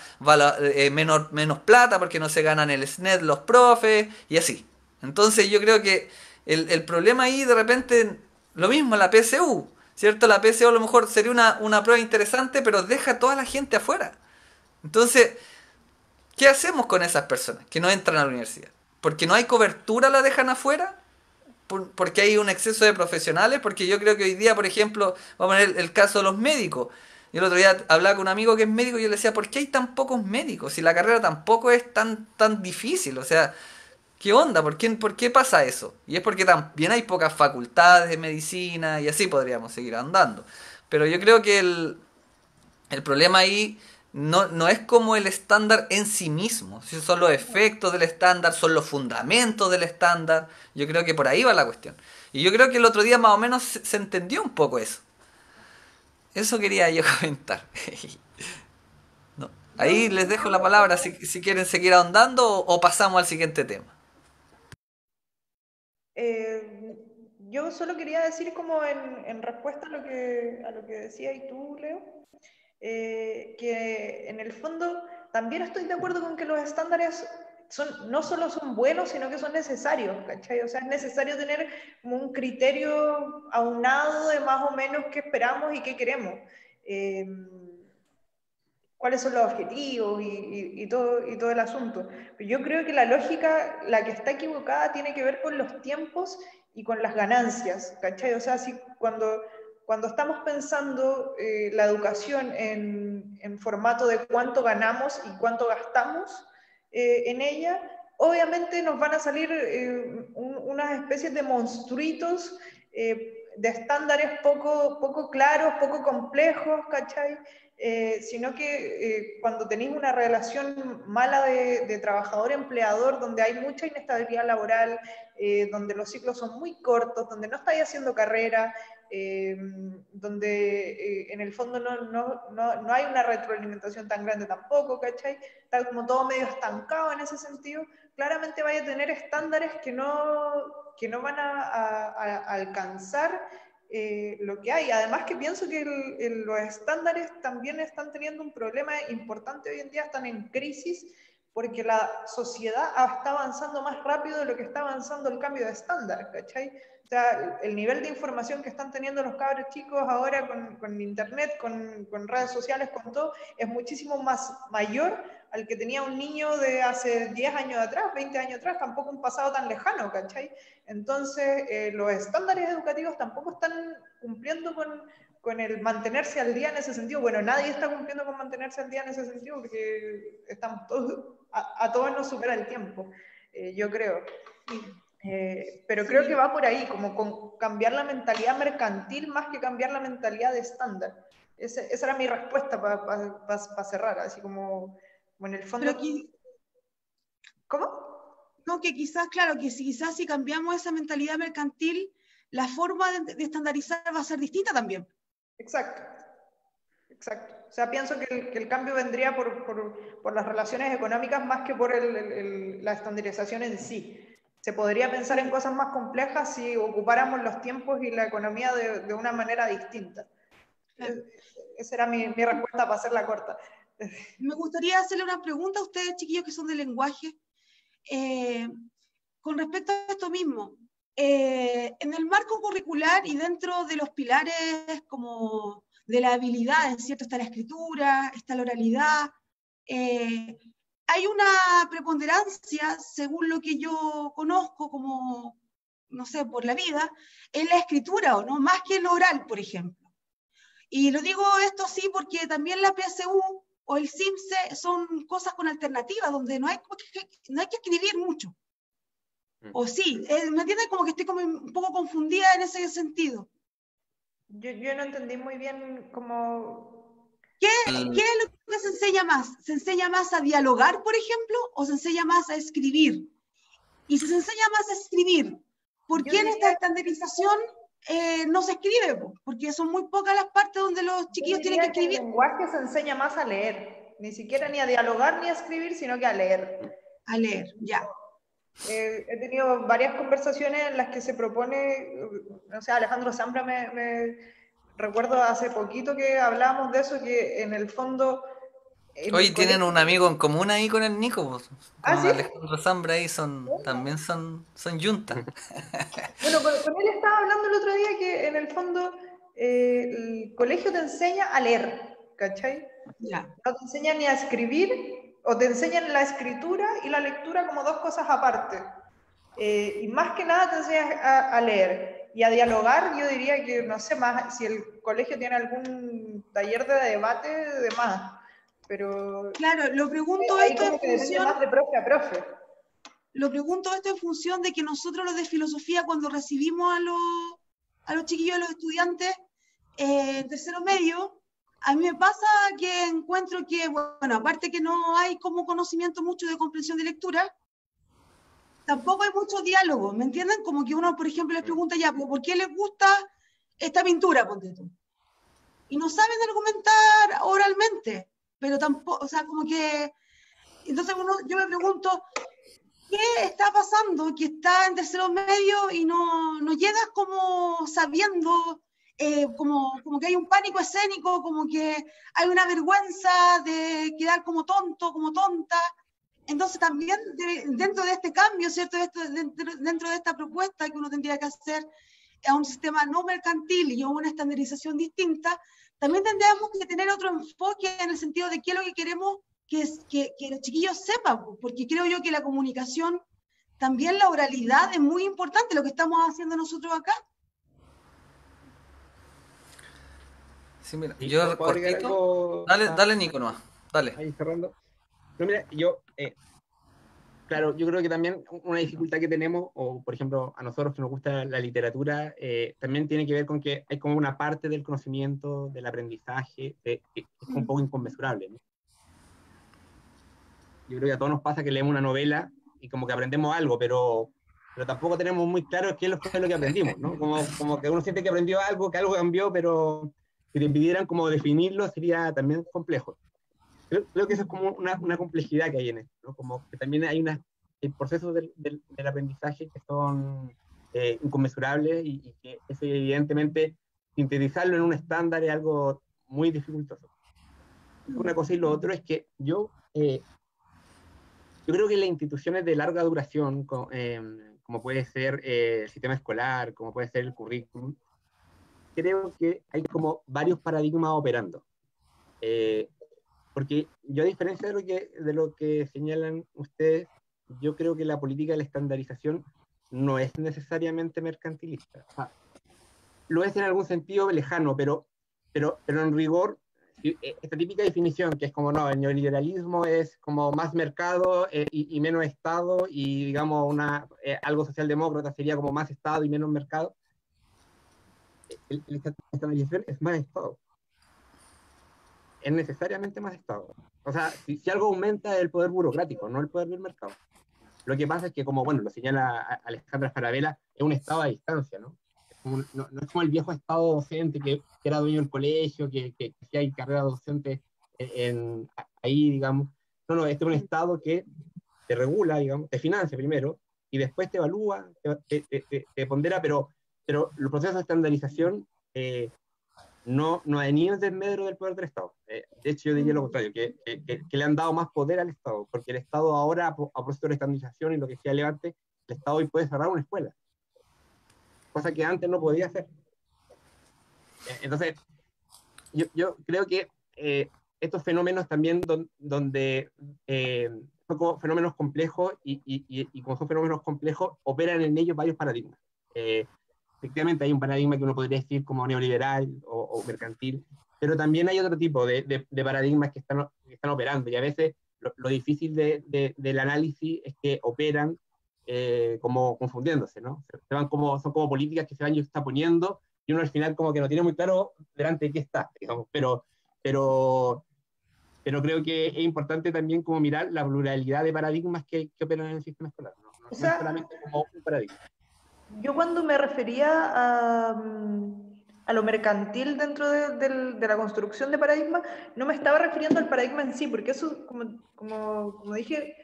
menos plata porque no se ganan el SNED los profes y así. Entonces yo creo que el problema ahí de repente, lo mismo la PSU, ¿cierto? La PSU a lo mejor sería una prueba interesante, pero deja a toda la gente afuera. Entonces, ¿qué hacemos con esas personas que no entran a la universidad? ¿Porque no hay cobertura la dejan afuera? ¿Porque hay un exceso de profesionales? Porque yo creo que hoy día, por ejemplo, vamos a ver el caso de los médicos. Yo el otro día hablaba con un amigo que es médico y yo le decía, ¿por qué hay tan pocos médicos? Si la carrera tampoco es tan difícil. O sea, ¿qué onda? ¿Por qué pasa eso? Y es porque también hay pocas facultades de medicina y así podríamos seguir andando. Pero yo creo que el problema ahí no es como el estándar en sí mismo. Si son los efectos del estándar, son los fundamentos del estándar. Yo creo que por ahí va la cuestión. Y yo creo que el otro día más o menos se entendió un poco eso. Eso quería yo comentar. No. Ahí les dejo la palabra si quieren seguir ahondando o pasamos al siguiente tema. Yo solo quería decir como en respuesta a lo que decías tú, Leo, que en el fondo también estoy de acuerdo con que los estándares no solo son buenos, sino que son necesarios, ¿cachai? O sea, es necesario tener como un criterio aunado de más o menos qué esperamos y qué queremos. Cuáles son los objetivos y todo el asunto. Pero yo creo que la lógica, la que está equivocada, tiene que ver con los tiempos y con las ganancias, ¿cachai? O sea, cuando estamos pensando la educación en formato de cuánto ganamos y cuánto gastamos en ella, obviamente nos van a salir unas especies de monstruitos de estándares poco claros, poco complejos, ¿cachai? Sino que cuando tenéis una relación mala de trabajador-empleador, donde hay mucha inestabilidad laboral, donde los ciclos son muy cortos, donde no estáis haciendo carrera, donde en el fondo no hay una retroalimentación tan grande tampoco, ¿cachai? Está como todo medio estancado en ese sentido, claramente vaya a tener estándares que no van a alcanzar lo que hay. Además que pienso que los estándares también están teniendo un problema importante hoy en día, están en crisis, porque la sociedad está avanzando más rápido de lo que está avanzando el cambio de estándar, ¿cachai? O sea, el nivel de información que están teniendo los cabros chicos ahora con internet, con redes sociales, con todo, es muchísimo más mayor al que tenía un niño de hace 10 años atrás, 20 años atrás, tampoco un pasado tan lejano, ¿cachai? Entonces, los estándares educativos tampoco están cumpliendo con el mantenerse al día en ese sentido. Bueno, nadie está cumpliendo con mantenerse al día en ese sentido porque estamos todos, a todos nos supera el tiempo, yo creo. Pero creo que va por ahí, como con cambiar la mentalidad mercantil más que cambiar la mentalidad de estándar. Esa era mi respuesta para cerrar, así como en el fondo... ¿Cómo? No, que quizás, claro, que quizás si cambiamos esa mentalidad mercantil, la forma de estandarizar va a ser distinta también. Exacto. O sea, pienso que el cambio vendría por las relaciones económicas más que por la estandarización en sí. Se podría pensar en cosas más complejas si ocupáramos los tiempos y la economía de una manera distinta. Claro. Esa era mi respuesta para hacerla corta. Me gustaría hacerle una pregunta a ustedes, chiquillos, que son de lenguaje. Con respecto a esto mismo, en el marco curricular y dentro de los pilares como de la habilidad, ¿cierto? Está la escritura, está la oralidad. Hay una preponderancia, según lo que yo conozco como, no sé, por la vida, en la escritura, ¿o no? Más que en lo oral, por ejemplo. Y lo digo esto sí porque también la PSU o el CIMSE son cosas con alternativas, donde no hay que escribir mucho. O sí, ¿me entiendes? Como que estoy como un poco confundida en ese sentido. Yo no entendí muy bien cómo... ¿Qué es lo que se enseña más? ¿Se enseña más a dialogar, por ejemplo, o se enseña más a escribir? Y si se enseña más a escribir, ¿por qué en esta estandarización no se escribe? Porque son muy pocas las partes donde los chiquillos tienen que escribir. El lenguaje se enseña más a leer, ni siquiera ni a dialogar ni a escribir, sino que a leer. A leer, ya. He tenido varias conversaciones en las que se propone, no sé, Alejandro Zambra me recuerdo hace poquito que hablábamos de eso, que en el fondo... Hoy tienen un amigo en común ahí con el Nico, pues, con ¿Ah, sí? Alejandro Zambra ahí también son yunta. Bueno, con él estaba hablando el otro día que en el fondo el colegio te enseña a leer, ¿cachai? Ya. No te enseñan ni a escribir, o te enseñan la escritura y la lectura como dos cosas aparte. Y más que nada te enseñan a leer. Y a dialogar, yo diría que, no sé, más si el colegio tiene algún taller de debate, de más. Pero claro, lo pregunto ahí esto como en que depende función... más de profe a profe. Lo pregunto esto en función de que nosotros los de filosofía, cuando recibimos a los chiquillos, a los estudiantes, en tercero medio, a mí me pasa que encuentro que, bueno, aparte que no hay como conocimiento mucho de comprensión de lectura, tampoco hay mucho diálogo, ¿me entienden? Como que uno, por ejemplo, les pregunta ya, ¿por qué les gusta esta pintura, ponte tú? Y no saben argumentar oralmente, pero tampoco, o sea, como que... Entonces yo me pregunto, ¿qué está pasando? Que está en tercero medio y no llegas como sabiendo, como que hay un pánico escénico, como que hay una vergüenza de quedar como tonto, como tonta. Entonces también dentro de este cambio, ¿cierto? Dentro de esta propuesta que uno tendría que hacer a un sistema no mercantil y a una estandarización distinta, también tendríamos que tener otro enfoque en el sentido de qué es lo que queremos que los chiquillos sepan, porque creo yo que la comunicación, también la oralidad es muy importante, lo que estamos haciendo nosotros acá. Sí, mira, yo ¿Puedo agregar cortito. algo? Dale, Nico, nomás. Dale. Ahí cerrando. No, mira, claro, yo creo que también una dificultad que tenemos, o por ejemplo a nosotros que nos gusta la literatura, también tiene que ver con que hay como una parte del conocimiento, del aprendizaje, que es un poco inconmensurable, ¿no? Yo creo que a todos nos pasa que leemos una novela y como que aprendemos algo, pero tampoco tenemos muy claro qué fue lo que aprendimos, ¿no? Como que uno siente que aprendió algo, que algo cambió, pero si te pidieran como definirlo sería también complejo. Creo que eso es como una complejidad que hay en esto, ¿no? Como que también hay procesos del aprendizaje que son inconmensurables y que eso evidentemente sintetizarlo en un estándar es algo muy dificultoso. Una cosa y lo otro es que yo creo que las instituciones de larga duración, como puede ser el sistema escolar, como puede ser el currículum, creo que hay como varios paradigmas operando. Porque yo, a diferencia de lo que señalan ustedes, yo creo que la política de la estandarización no es necesariamente mercantilista. O sea, lo es en algún sentido lejano, pero en rigor, esta típica definición que es como, no, el neoliberalismo es como más mercado y menos Estado, y digamos algo socialdemócrata sería como más Estado y menos mercado. La estandarización es más Estado. Es necesariamente más Estado. O sea, si algo aumenta es el poder burocrático, no el poder del mercado. Lo que pasa es que, como bueno, lo señala Alejandra Falabella, es un Estado a distancia, ¿no? No es como el viejo Estado docente que era dueño del colegio, que hay carrera docente ahí, digamos. No, este es un Estado que te regula, digamos, te financia primero, y después te evalúa, te pondera, pero los procesos de estandarización no hay ni un desmedro del poder del Estado. De hecho, yo diría lo contrario, que le han dado más poder al Estado, porque el Estado ahora, a propósito de la estandarización y lo que decía Levante, el Estado hoy puede cerrar una escuela. cosa que antes no podía hacer. Entonces, yo creo que estos fenómenos también donde son como fenómenos complejos y como son fenómenos complejos, operan en ellos varios paradigmas. Efectivamente hay un paradigma que uno podría decir como neoliberal o mercantil, pero también hay otro tipo de paradigmas que están operando, y a veces lo difícil del análisis es que operan como confundiéndose, ¿no? Son como políticas que se van juxtaponiendo y uno al final como que no tiene muy claro delante de qué está, digamos, pero creo que es importante también como mirar la pluralidad de paradigmas que operan en el sistema escolar, no es solamente como un paradigma. Yo cuando me refería a lo mercantil dentro de la construcción de paradigmas, no me estaba refiriendo al paradigma en sí, porque eso, como dije,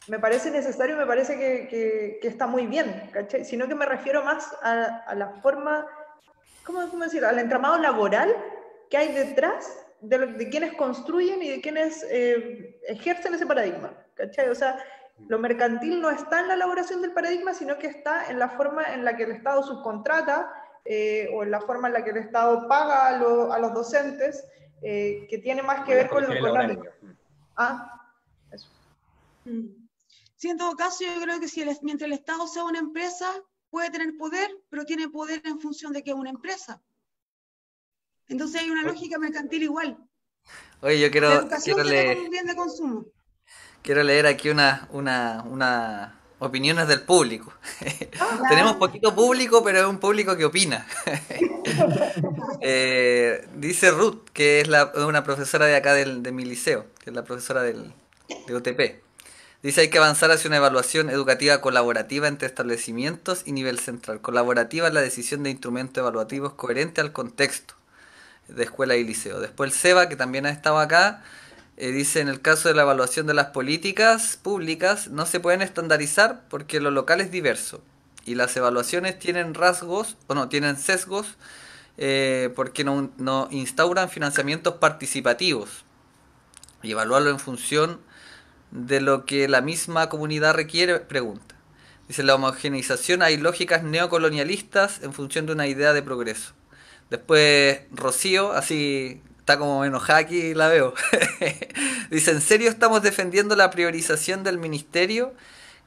me parece necesario, me parece que está muy bien, ¿cachai? Sino que me refiero más a la forma, ¿cómo decirlo? Al entramado laboral que hay detrás de quienes construyen y de quienes ejercen ese paradigma, ¿cachai? O sea, lo mercantil no está en la elaboración del paradigma, sino que está en la forma en la que el Estado subcontrata o en la forma en la que el Estado paga a los docentes, que tiene más que ver con lo económico. Eso. Sí, en todo caso, yo creo que mientras el Estado sea una empresa, puede tener poder, pero tiene poder en función de que es una empresa. Entonces hay una lógica mercantil igual. Oye, yo La educación se ve como un bien de consumo. Quiero leer aquí unas opiniones del público. Tenemos poquito público, pero es un público que opina. Dice Ruth, que es una profesora de acá de mi liceo, que es la profesora de UTP. Dice: hay que avanzar hacia una evaluación educativa colaborativa entre establecimientos y nivel central. Colaborativa es la decisión de instrumentos evaluativos coherente al contexto de escuela y liceo. Después el SEBA, que también ha estado acá, dice: en el caso de la evaluación de las políticas públicas no se pueden estandarizar porque lo local es diverso y las evaluaciones tienen tienen sesgos porque no instauran financiamientos participativos y evaluarlo en función de lo que la misma comunidad requiere. Pregunta. Dice: la homogeneización, hay lógicas neocolonialistas en función de una idea de progreso. Después Rocío, así está como enojada aquí, la veo. Dice: ¿en serio estamos defendiendo la priorización del ministerio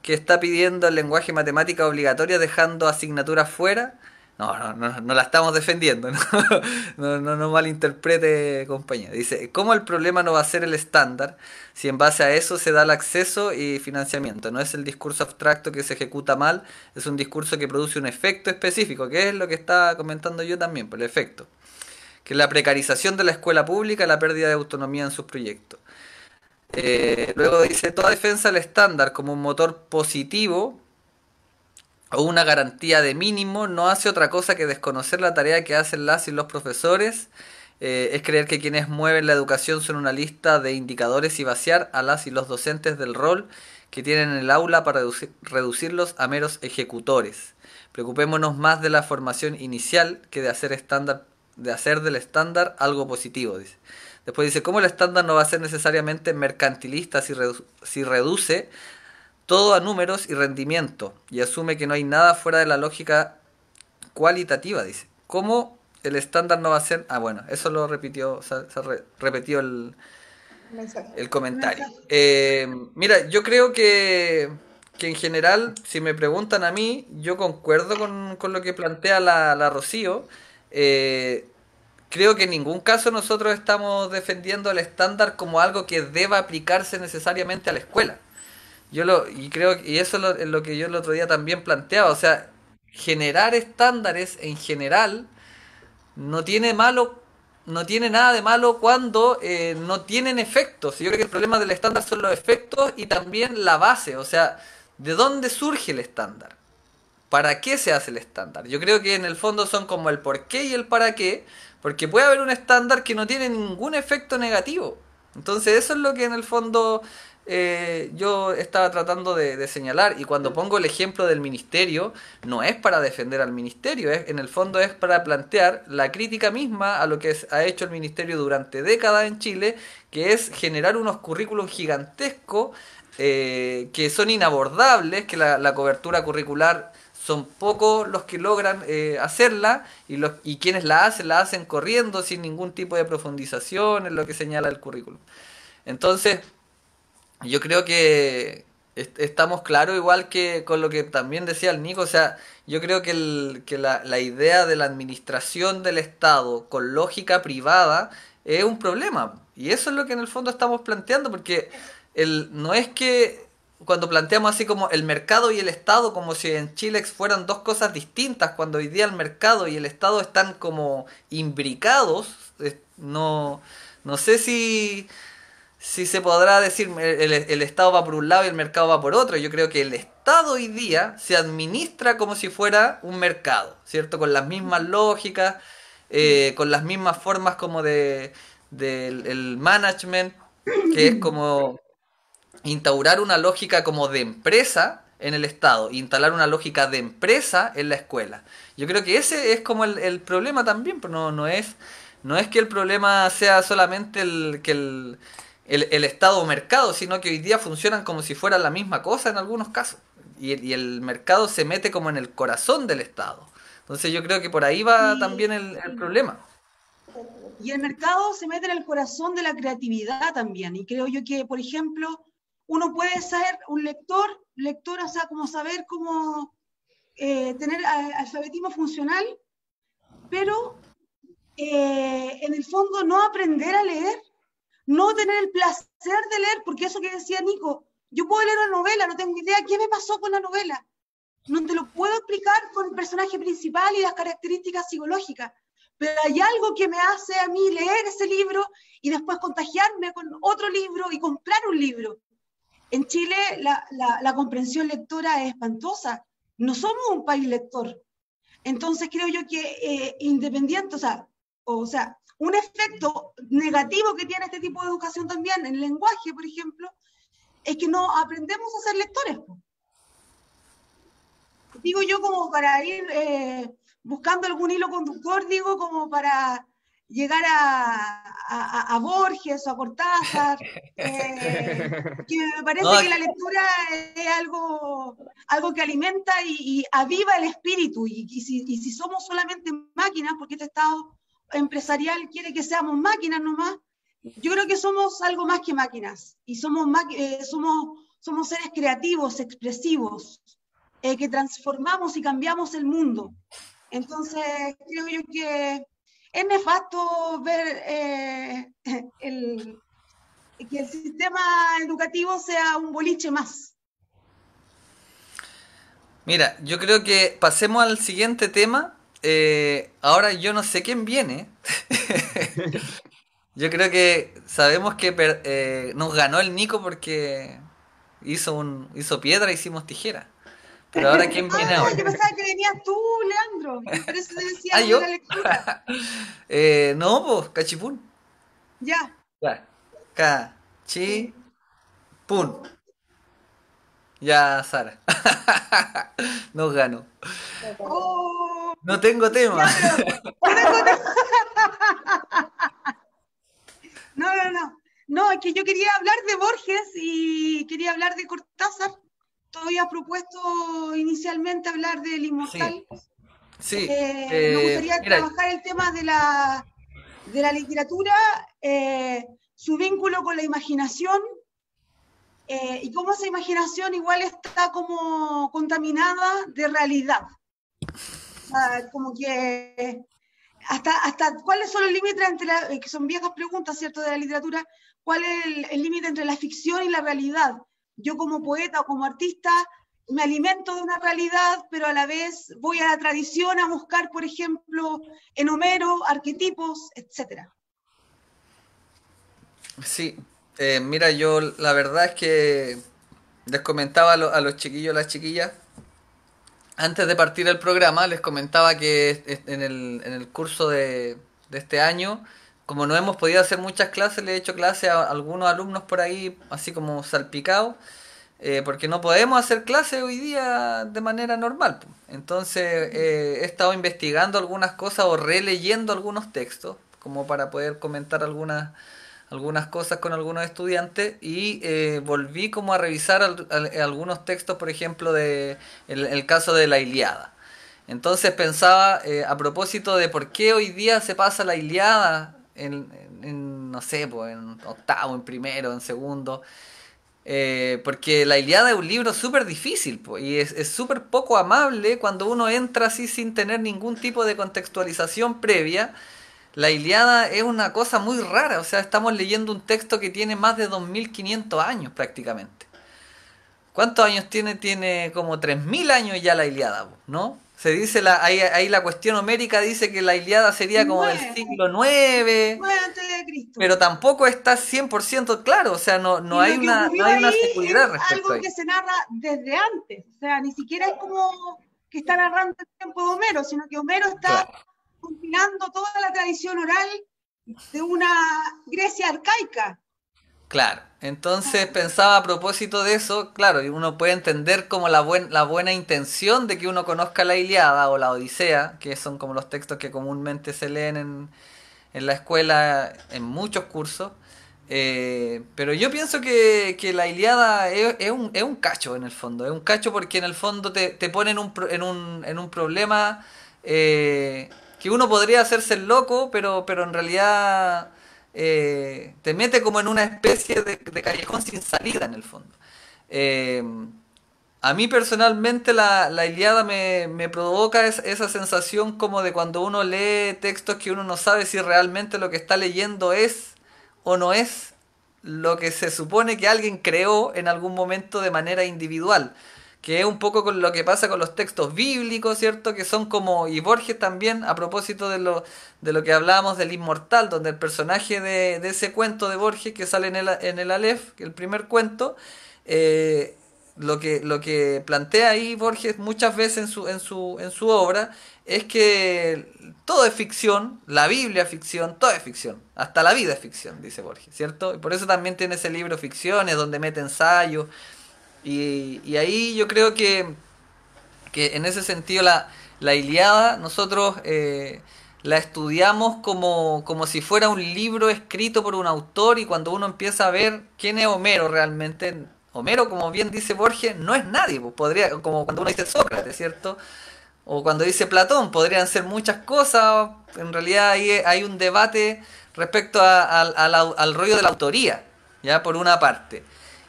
que está pidiendo el lenguaje matemática obligatoria dejando asignaturas fuera? No la estamos defendiendo, no malinterprete, compañía. Dice: ¿cómo el problema no va a ser el estándar si en base a eso se da el acceso y financiamiento? No es el discurso abstracto que se ejecuta mal, es un discurso que produce un efecto específico, que es lo que estaba comentando yo también, por el efecto. Que es la precarización de la escuela pública, la pérdida de autonomía en sus proyectos. Luego dice: toda defensa del estándar como un motor positivo o una garantía de mínimo no hace otra cosa que desconocer la tarea que hacen las y los profesores, es creer que quienes mueven la educación son una lista de indicadores y vaciar a las y los docentes del rol que tienen en el aula para reducirlos a meros ejecutores. Preocupémonos más de la formación inicial que de hacer del estándar algo positivo, dice. Después dice: ¿cómo el estándar no va a ser necesariamente mercantilista si reduce todo a números y rendimiento y asume que no hay nada fuera de la lógica cualitativa? Dice: ¿cómo el estándar no va a ser? Bueno, eso lo repitió, repetió el comentario. Mira, yo creo que en general, si me preguntan a mí, yo concuerdo con lo que plantea la Rocío. Creo que en ningún caso nosotros estamos defendiendo el estándar como algo que deba aplicarse necesariamente a la escuela. Y eso es lo que yo el otro día también planteaba. O sea, generar estándares en general no tiene nada de malo cuando no tienen efectos. Yo creo que el problema del estándar son los efectos y también la base. O sea, ¿de dónde surge el estándar? ¿Para qué se hace el estándar? Yo creo que en el fondo son como el por qué y el para qué, porque puede haber un estándar que no tiene ningún efecto negativo. Entonces eso es lo que en el fondo yo estaba tratando de señalar. Y cuando pongo el ejemplo del ministerio, no es para defender al ministerio, en el fondo es para plantear la crítica misma a lo que ha hecho el ministerio durante décadas en Chile, que es generar unos currículos gigantescos que son inabordables, que la cobertura curricular son pocos los que logran hacerla, y quienes la hacen corriendo sin ningún tipo de profundización en lo que señala el currículum. Entonces, yo creo que estamos claros, igual que con lo que también decía el Nico. O sea, yo creo que, la idea de la administración del Estado con lógica privada es un problema. Y eso es lo que en el fondo estamos planteando, porque no es que cuando planteamos así como el mercado y el Estado, como si en Chile fueran dos cosas distintas, cuando hoy día el mercado y el Estado están como imbricados. No, no sé si se podrá decir el Estado va por un lado y el mercado va por otro. Yo creo que el Estado hoy día se administra como si fuera un mercado, ¿cierto? Con las mismas lógicas, con las mismas formas como del el management, que es como instaurar una lógica como de empresa en el Estado, instalar una lógica de empresa en la escuela. Yo creo que ese es como el problema también, pero no es que el problema sea solamente el Estado o mercado, sino que hoy día funcionan como si fueran la misma cosa en algunos casos. Y el mercado se mete como en el corazón del Estado. Entonces yo creo que por ahí va también el problema. Y el mercado se mete en el corazón de la creatividad también. Y creo yo que, por ejemplo, uno puede ser un lector, o sea, como saber cómo tener alfabetismo funcional, pero en el fondo no aprender a leer, no tener el placer de leer, porque eso que decía Nico, yo puedo leer una novela, no tengo idea qué me pasó con la novela, no te lo puedo explicar con el personaje principal y las características psicológicas, pero hay algo que me hace a mí leer ese libro y después contagiarme con otro libro y comprar un libro. En Chile la comprensión lectora es espantosa, no somos un país lector. Entonces creo yo que independiente, o sea, un efecto negativo que tiene este tipo de educación también, en el lenguaje, por ejemplo, es que no aprendemos a ser lectores. Digo yo como para ir buscando algún hilo conductor, digo como para llegar a Borges o a Cortázar, que me parece No, que la lectura es algo que alimenta y aviva el espíritu, y si somos solamente máquinas, porque este Estado empresarial quiere que seamos máquinas nomás, yo creo que somos algo más que máquinas, y somos seres creativos, expresivos, que transformamos y cambiamos el mundo. Entonces, creo yo que es nefasto ver que el sistema educativo sea un boliche más. Mira, yo creo que pasemos al siguiente tema. Ahora yo no sé quién viene. Yo creo que sabemos que nos ganó el Nico porque hizo piedra, hicimos tijera. Pero ahora quién viene Ah, ahora. yo pensaba que venías tú, Leandro. Por eso te decía ¿Ah, lo de yo? la lectura. No, pues, cachipún. Ya. Ya. Cachipún. Ya, Sara. Nos ganó. Oh, No tengo tema. ya, pero no. No, es que yo quería hablar de Borges y quería hablar de Cortázar. Tú habías propuesto inicialmente hablar del Sí, Inmortal. sí. Me gustaría Mira, trabajar el tema de la literatura, su vínculo con la imaginación, y cómo esa imaginación igual está como contaminada de realidad. O sea, como que hasta cuáles son los límites entre que son viejas preguntas, ¿cierto?, de la literatura, cuál es el límite entre la ficción y la realidad. Yo como poeta o como artista me alimento de una realidad, pero a la vez voy a la tradición a buscar, por ejemplo, en Homero, arquetipos, etc. sí. Mira, yo la verdad es que les comentaba a los chiquillos, a las chiquillas, antes de partir el programa, les comentaba que en el curso de este año, como no hemos podido hacer muchas clases, le he hecho clases a algunos alumnos por ahí, así como salpicados, porque no podemos hacer clases hoy día de manera normal, po. Entonces he estado investigando algunas cosas o releyendo algunos textos, como para poder comentar algunas cosas con algunos estudiantes y volví como a revisar algunos textos, por ejemplo, de el caso de la Ilíada. Entonces pensaba, a propósito de por qué hoy día se pasa la Ilíada no sé, pues en octavo, en primero, en segundo. Porque la Ilíada es un libro súper difícil, po, y es súper poco amable cuando uno entra así sin tener ningún tipo de contextualización previa. La Ilíada es una cosa muy rara, o sea, estamos leyendo un texto que tiene más de 2500 años prácticamente. ¿Cuántos años tiene? Tiene como 3000 años ya la Ilíada, ¿no? Se dice, ahí la cuestión homérica dice que la Ilíada sería como del 9, siglo 9, 9 antes de Cristo. pero tampoco está 100% claro, o sea, no Y hay lo que no ocurrió hay una ahí seguridad es respecto a algo ello. que se narra desde antes. O sea, ni siquiera es como que está narrando el tiempo de Homero, sino que Homero está Claro. compilando toda la tradición oral de una Grecia arcaica. Claro, entonces pensaba a propósito de eso, claro, y uno puede entender como la buena intención de que uno conozca la Ilíada o la Odisea, que son como los textos que comúnmente se leen en la escuela en muchos cursos, pero yo pienso que la Ilíada es un cacho en el fondo, es un cacho porque en el fondo te pone en un problema que uno podría hacerse el loco, pero en realidad te mete como en una especie de callejón sin salida en el fondo. Eh, a mí personalmente la Ilíada me provoca esa sensación como de cuando uno lee textos que uno no sabe si realmente lo que está leyendo es o no es lo que se supone que alguien creó en algún momento de manera individual. Que es un poco con lo que pasa con los textos bíblicos, ¿cierto? Que son como, y Borges también, a propósito de lo que hablábamos del inmortal, donde el personaje de ese cuento de Borges que sale en el Aleph, el primer cuento, eh, lo que plantea ahí Borges muchas veces en su obra es que todo es ficción, la Biblia es ficción, todo es ficción, hasta la vida es ficción, dice Borges, ¿cierto? Y por eso también tiene ese libro Ficciones, donde mete ensayos, y ahí yo creo que en ese sentido la Ilíada nosotros la estudiamos como si fuera un libro escrito por un autor, y cuando uno empieza a ver quién es Homero realmente, Homero, como bien dice Borges, no es nadie, pues podría, como cuando uno dice Sócrates, ¿cierto? O cuando dice Platón, podrían ser muchas cosas, en realidad hay un debate respecto al rollo de la autoría, ya por una parte.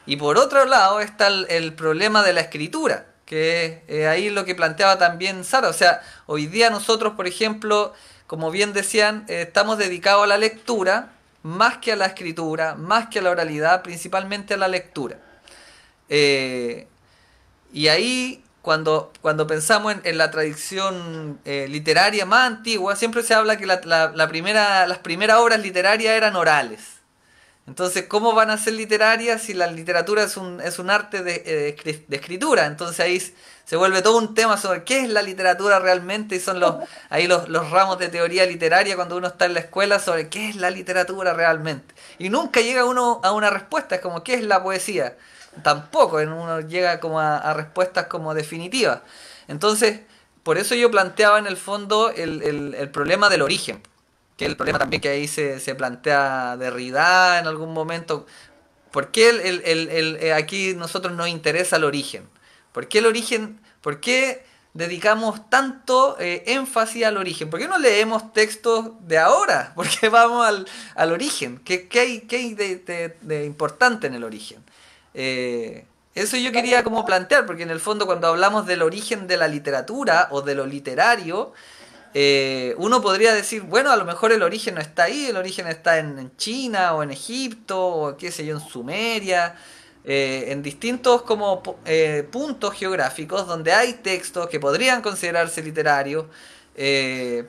Y por otro lado está el problema de la escritura, que es ahí lo que planteaba también Sara. O sea, hoy día nosotros, por ejemplo, como bien decían, estamos dedicados a la lectura, más que a la escritura, más que a la oralidad, principalmente a la lectura. Eh, y ahí, cuando pensamos en la tradición literaria más antigua, siempre se habla que las primeras obras literarias eran orales. Entonces, ¿cómo van a ser literarias si la literatura es un arte de escritura? Entonces ahí se vuelve todo un tema sobre qué es la literatura realmente, y son ahí los ramos de teoría literaria cuando uno está en la escuela sobre qué es la literatura realmente. Y nunca llega uno a una respuesta, es como ¿qué es la poesía? Tampoco uno llega como a respuestas como definitivas. Entonces, por eso yo planteaba en el fondo el problema del origen, que es el problema también que ahí se plantea Derrida en algún momento. ¿Por qué aquí nosotros nos interesa el origen? ¿Por qué el origen? ¿Por qué dedicamos tanto énfasis al origen? ¿Por qué no leemos textos de ahora? ¿Por qué vamos al origen? ¿Qué hay de importante en el origen? Eso yo quería como plantear, porque en el fondo cuando hablamos del origen de la literatura o de lo literario, uno podría decir, bueno, a lo mejor el origen no está ahí, el origen está en China o en Egipto o qué sé yo, en Sumeria, en distintos como puntos geográficos donde hay textos que podrían considerarse literarios. eh,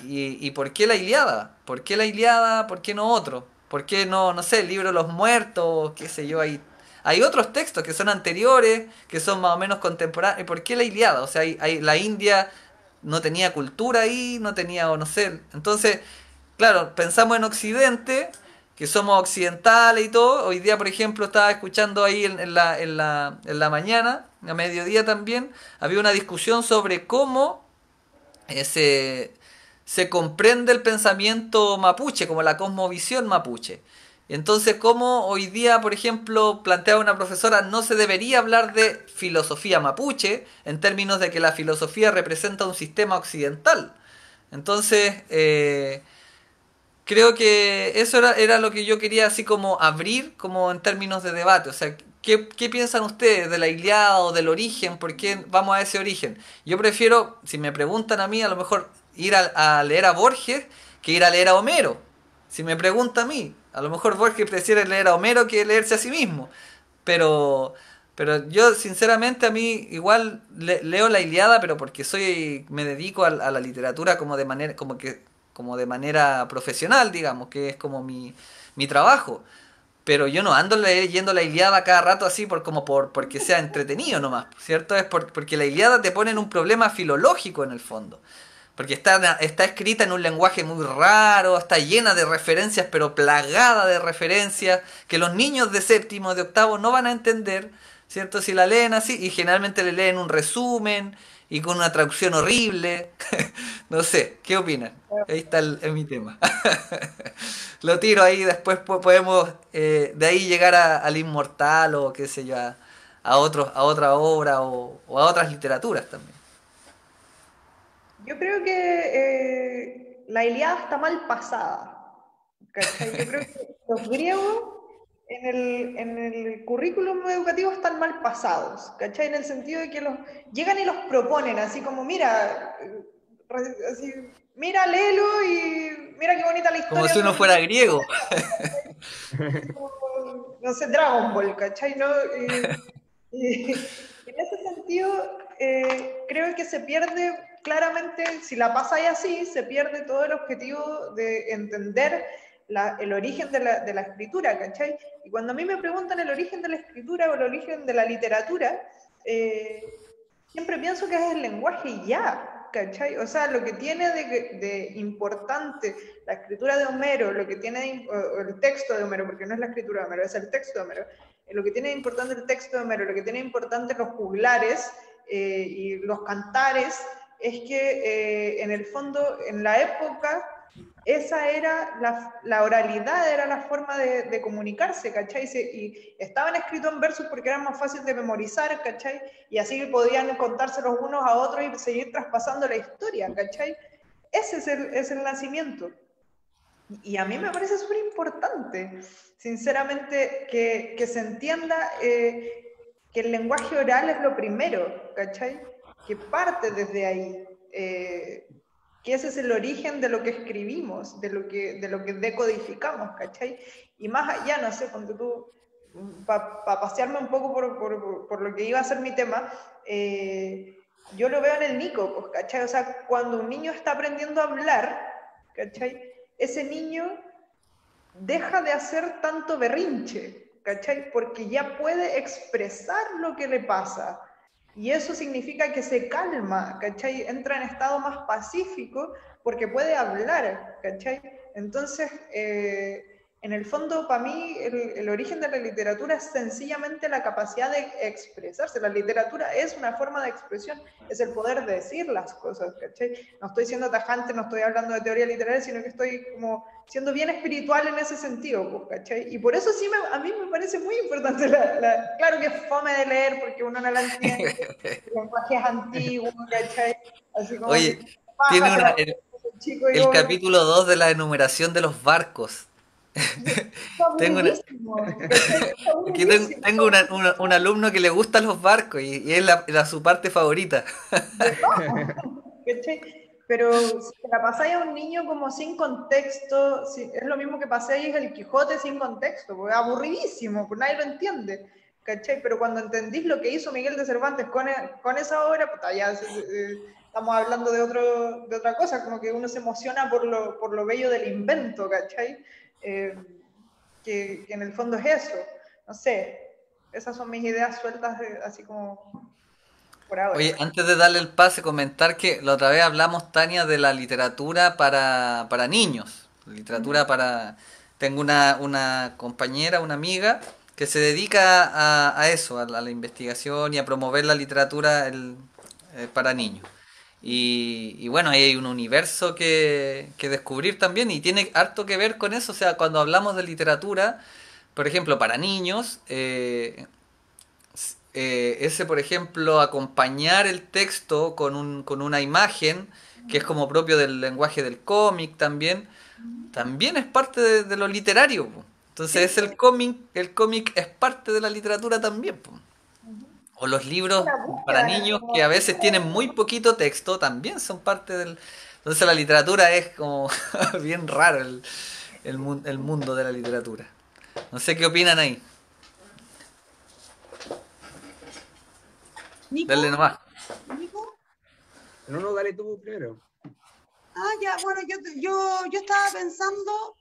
y ¿por qué la Ilíada? ¿Por qué la Ilíada? ¿Por qué no otro? ¿Por qué no sé, el libro de los muertos? ¿Qué sé yo? Hay otros textos que son anteriores, que son más o menos contemporáneos. ¿Por qué la Ilíada? O sea, la India no tenía cultura ahí, no tenía, o no sé. Entonces, claro, pensamos en Occidente, que somos occidentales y todo. Hoy día, por ejemplo, estaba escuchando ahí en la mañana, a mediodía también, había una discusión sobre cómo se comprende el pensamiento mapuche, como la cosmovisión mapuche. Entonces, ¿cómo hoy día, por ejemplo, planteaba una profesora, no se debería hablar de filosofía mapuche en términos de que la filosofía representa un sistema occidental? Entonces, creo que eso era lo que yo quería así como abrir como en términos de debate. O sea, ¿qué piensan ustedes de la Ilíada o del origen? ¿Por qué vamos a ese origen? Yo prefiero, si me preguntan a mí, a lo mejor ir a leer a Borges que ir a leer a Homero. Si me pregunta a mí, a lo mejor Borges prefiere leer a Homero que leerse a sí mismo. Pero, pero yo sinceramente a mí igual leo la Ilíada, pero porque me dedico a la literatura como de manera, como de manera profesional, digamos, que es como mi trabajo. Pero yo no ando leyendo la Ilíada cada rato así porque sea entretenido nomás, ¿cierto? Porque la Ilíada te pone en un problema filológico en el fondo. Porque está escrita en un lenguaje muy raro, está llena de referencias, pero plagada de referencias, que los niños de séptimo, de octavo no van a entender, ¿cierto? Si la leen así, y generalmente le leen un resumen y con una traducción horrible. No sé, ¿qué opinan? Ahí está es mi tema. Lo tiro ahí, después podemos de ahí llegar al inmortal o qué sé yo, a otra obra o a otras literaturas también. Yo creo que la Ilíada está mal pasada, ¿cachai? Yo creo que los griegos en el currículum educativo están mal pasados, ¿cachai? En el sentido de que llegan y los proponen, así como, mira, así, mira, léelo y mira qué bonita la Como historia si de uno un fuera niño, griego. no sé, Dragon Ball, ¿cachai? ¿No? En ese sentido, creo que se pierde claramente, si la pasáis así, se pierde todo el objetivo de entender el origen de la escritura, ¿cachai? Y cuando a mí me preguntan el origen de la escritura o el origen de la literatura, siempre pienso que es el lenguaje y ya, ¿cachai? O sea, lo que tiene de importante la escritura de Homero, lo que tiene o el texto de Homero, porque no es la escritura de Homero, es el texto de Homero, lo que tiene de importante el texto de Homero, lo que tiene de importante los juglares y los cantares, es que en el fondo, en la época, esa era la oralidad, era la forma de comunicarse, ¿cachai? Y estaban escritos en versos porque eran más fáciles de memorizar, ¿cachai? Y así podían contarse los unos a otros y seguir traspasando la historia, ¿cachai? Ese es el nacimiento. Y a mí me parece súper importante, sinceramente, que se entienda que el lenguaje oral es lo primero, ¿cachai? Que parte desde ahí. Que ese es el origen de lo que escribimos, de lo que decodificamos, ¿cachai? Y más allá, no sé, cuando tú, para pasearme un poco por lo que iba a ser mi tema, yo lo veo en el Nico, pues, ¿cachai? O sea, cuando un niño está aprendiendo a hablar, ¿cachai? Ese niño deja de hacer tanto berrinche, ¿cachai? Porque ya puede expresar lo que le pasa. Y eso significa que se calma, ¿cachai? Entra en estado más pacífico porque puede hablar, ¿cachai? Entonces, en el fondo, para mí, el origen de la literatura es sencillamente la capacidad de expresarse. La literatura es una forma de expresión, es el poder de decir las cosas, ¿cachai? No estoy siendo tajante, no estoy hablando de teoría literaria, sino que estoy como siendo bien espiritual en ese sentido, pues, ¿cachai? Y por eso sí a mí me parece muy importante claro que es fome de leer porque uno no la entiende, el lenguaje es antiguo, ¿cachai? Así como que Oye, tiene baja, se la chico y el obvio. capítulo 2 de la enumeración de los barcos. Está Tengo una, aburridísimo, ¿cachai? Está aquí aburridísimo. tengo un alumno que le gustan los barcos y es su parte favorita. ¿Cachai? Pero si te la pasáis a un niño como sin contexto, es lo mismo que pasáis el Quijote sin contexto, porque es aburridísimo, pues nadie lo entiende, ¿cachai? Pero cuando entendís lo que hizo Miguel de Cervantes con esa obra, pues ya estamos hablando de otra cosa, como que uno se emociona por lo bello del invento, ¿cachai? Eh, que en el fondo es eso, no sé, esas son mis ideas sueltas, así como por ahora. Oye, antes de darle el pase, comentar que la otra vez hablamos, Tania, de la literatura para niños. Literatura para... Tengo una compañera, una amiga, que se dedica a eso, a la investigación y a promover la literatura para niños. Y bueno, ahí hay un universo que descubrir también y tiene harto que ver con eso. O sea, cuando hablamos de literatura, por ejemplo, para niños, ese, por ejemplo, acompañar el texto con una imagen, que es como propio del lenguaje del cómic también, también es parte de lo literario, po. Entonces Sí, es el cómic es parte de la literatura también, po. O los libros una para búsqueda, niños que como a veces tienen muy poquito texto también son parte del... Entonces la literatura es como bien raro el mundo de la literatura. No sé qué opinan ahí. Nico, Dale nomás. Nico. No, no, dale tú primero. Ah, ya, bueno, yo estaba pensando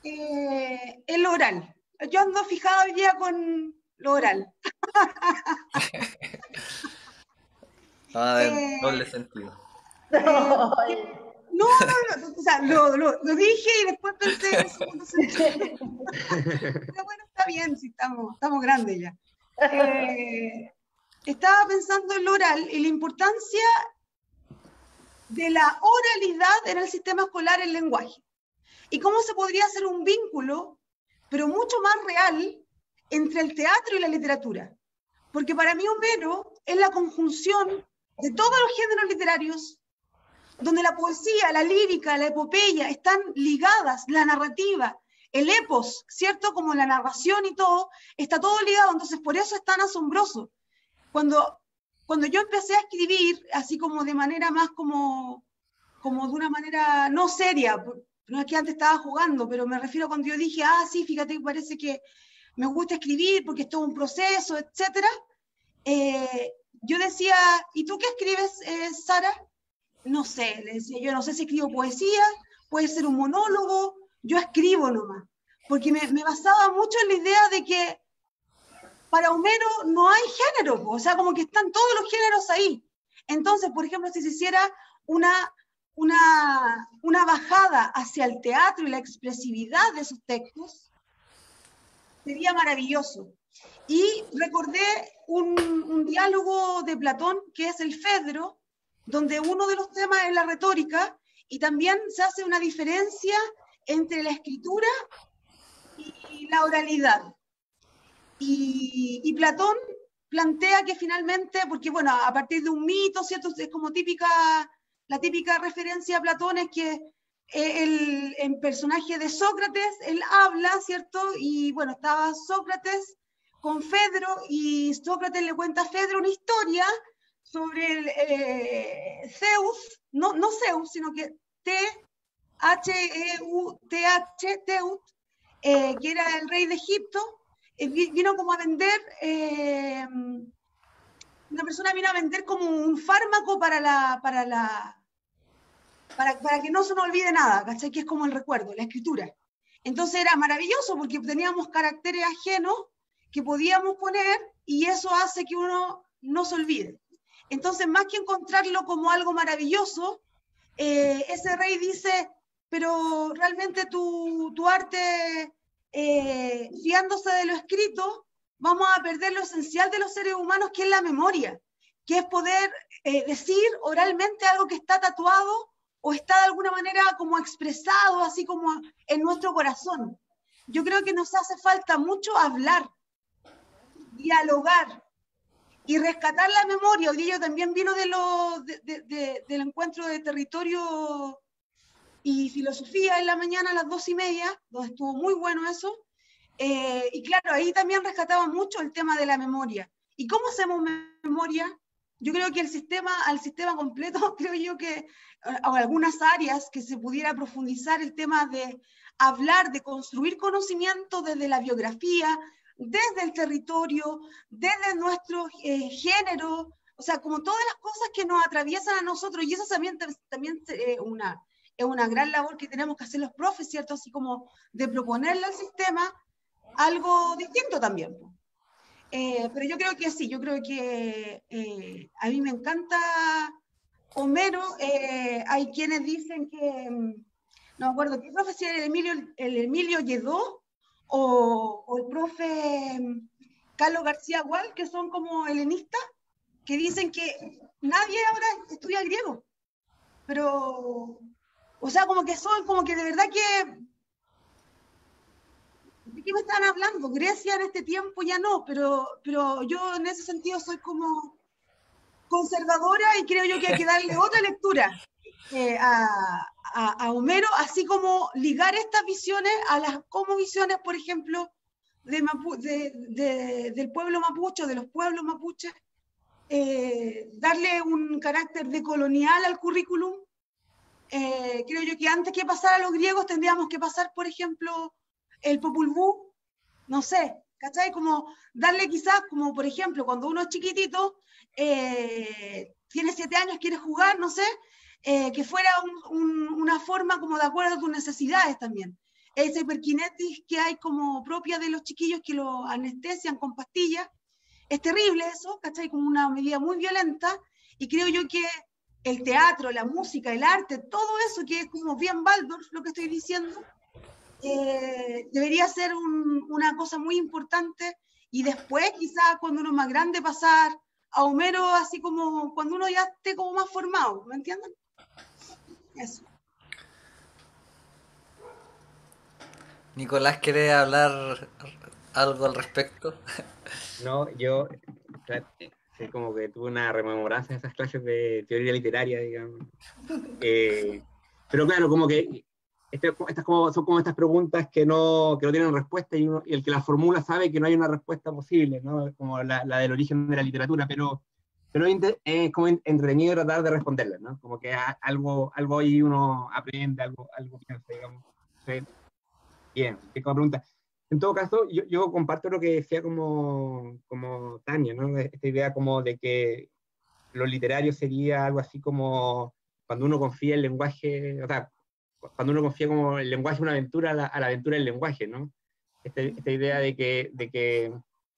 el oral. Yo ando fijada hoy día con lo oral. A ver, doble Eh, sentido. porque, no, o sea, lo dije y después pensé en el segundo sentido. Pero bueno, está bien, si estamos grandes ya. Estaba pensando en lo oral y la importancia de la oralidad en el sistema escolar en lenguaje. Y cómo se podría hacer un vínculo, pero mucho más real, entre el teatro y la literatura. Porque para mí Homero es la conjunción de todos los géneros literarios, donde la poesía, la lírica, la epopeya están ligadas, la narrativa, el epos, ¿cierto? Como la narración y todo, está todo ligado, entonces por eso es tan asombroso. Cuando, cuando yo empecé a escribir, así como de manera más como de una manera no seria, no es que antes estaba jugando, pero me refiero cuando yo dije, ah, sí, fíjate, parece que me gusta escribir porque es todo un proceso, etcétera. Yo decía, ¿y tú qué escribes, Sara? No sé, le decía yo, no sé si escribo poesía, puede ser un monólogo, yo escribo nomás, porque me basaba mucho en la idea de que para Homero no hay género, o sea, como que están todos los géneros ahí. Entonces, por ejemplo, si se hiciera una bajada hacia el teatro y la expresividad de esos textos, sería maravilloso. Y recordé un diálogo de Platón, que es el Fedro, donde uno de los temas es la retórica, y también se hace una diferencia entre la escritura y la oralidad. Y Platón plantea que finalmente, porque bueno, a partir de un mito, ¿cierto? Es como la típica referencia a Platón es que el personaje de Sócrates, él habla, ¿cierto? Y bueno, estaba Sócrates con Fedro y Sócrates le cuenta a Fedro una historia sobre Zeus, no Zeus, sino que H-E-U-T-H, Teut, que era el rey de Egipto, vino como a vender, una persona vino a vender como un fármaco para que no se nos olvide nada, ¿cachai? Que es como el recuerdo, la escritura. Entonces era maravilloso porque teníamos caracteres ajenos que podíamos poner y eso hace que uno no se olvide. Entonces, más que encontrarlo como algo maravilloso, ese rey dice, pero realmente tu arte, fiándose de lo escrito, vamos a perder lo esencial de los seres humanos, que es la memoria, que es poder decir oralmente algo que está tatuado o está de alguna manera como expresado, así como en nuestro corazón. Yo creo que nos hace falta mucho hablar, dialogar y rescatar la memoria. Hoy día yo también vino del encuentro de territorio y filosofía en la mañana a las 2:30, donde estuvo muy bueno eso. Y claro, ahí también rescataba mucho el tema de la memoria. ¿Y cómo hacemos memoria? Yo creo que al sistema completo, creo yo que, o algunas áreas que se pudiera profundizar el tema de hablar, de construir conocimiento desde la biografía, desde el territorio, desde nuestro género, o sea, como todas las cosas que nos atraviesan a nosotros, y eso también es una gran labor que tenemos que hacer los profes, ¿cierto? Así como de proponerle al sistema algo distinto también. Pero yo creo que sí, yo creo que a mí me encanta Homero. Hay quienes dicen que, no me acuerdo, ¿qué profe si era el Emilio Lledó o el profe Carlos García Gual, que son como helenistas? que dicen que nadie ahora estudia griego. Pero, o sea, como que de verdad que, ¿de qué me están hablando? Grecia en este tiempo ya no, pero yo en ese sentido soy como conservadora y creo yo que hay que darle otra lectura a Homero, así como ligar estas visiones a las como visiones, por ejemplo, del pueblo mapuche, de los pueblos mapuches, darle un carácter decolonial al currículum. Creo yo que antes que pasar a los griegos tendríamos que pasar, por ejemplo, el Popol Vuh, no sé, ¿cachai? Como darle quizás, como por ejemplo, cuando uno es chiquitito, tiene 7 años, quiere jugar, no sé, que fuera una forma como de acuerdo a tus necesidades también. Esa hiperkinesis que hay como propia de los chiquillos que lo anestesian con pastillas, es terrible eso, ¿cachai? Como una medida muy violenta, y creo yo que el teatro, la música, el arte, todo eso que es como bien Waldorf, lo que estoy diciendo, debería ser una cosa muy importante, y después quizás cuando uno es más grande pasar a Homero, así como cuando uno ya esté como más formado, ¿me entienden? Eso. Nicolás, ¿quiere hablar algo al respecto? No, yo sí, como que tuve una rememoranza de esas clases de teoría literaria, digamos. Pero claro, como que son como estas preguntas que no tienen respuesta, y el que las formula sabe que no hay una respuesta posible, ¿no? Como la del origen de la literatura, pero es como entretenido tratar de responderlas, ¿no? Como que algo ahí uno aprende, algo piensa, digamos. Sí. Bien, qué pregunta. En todo caso, yo comparto lo que decía como Tania, ¿no? Esta idea como de que lo literario sería algo así como cuando uno confía el lenguaje, o sea, cuando uno confía como el lenguaje una aventura a la aventura del lenguaje, ¿no? Esta idea de que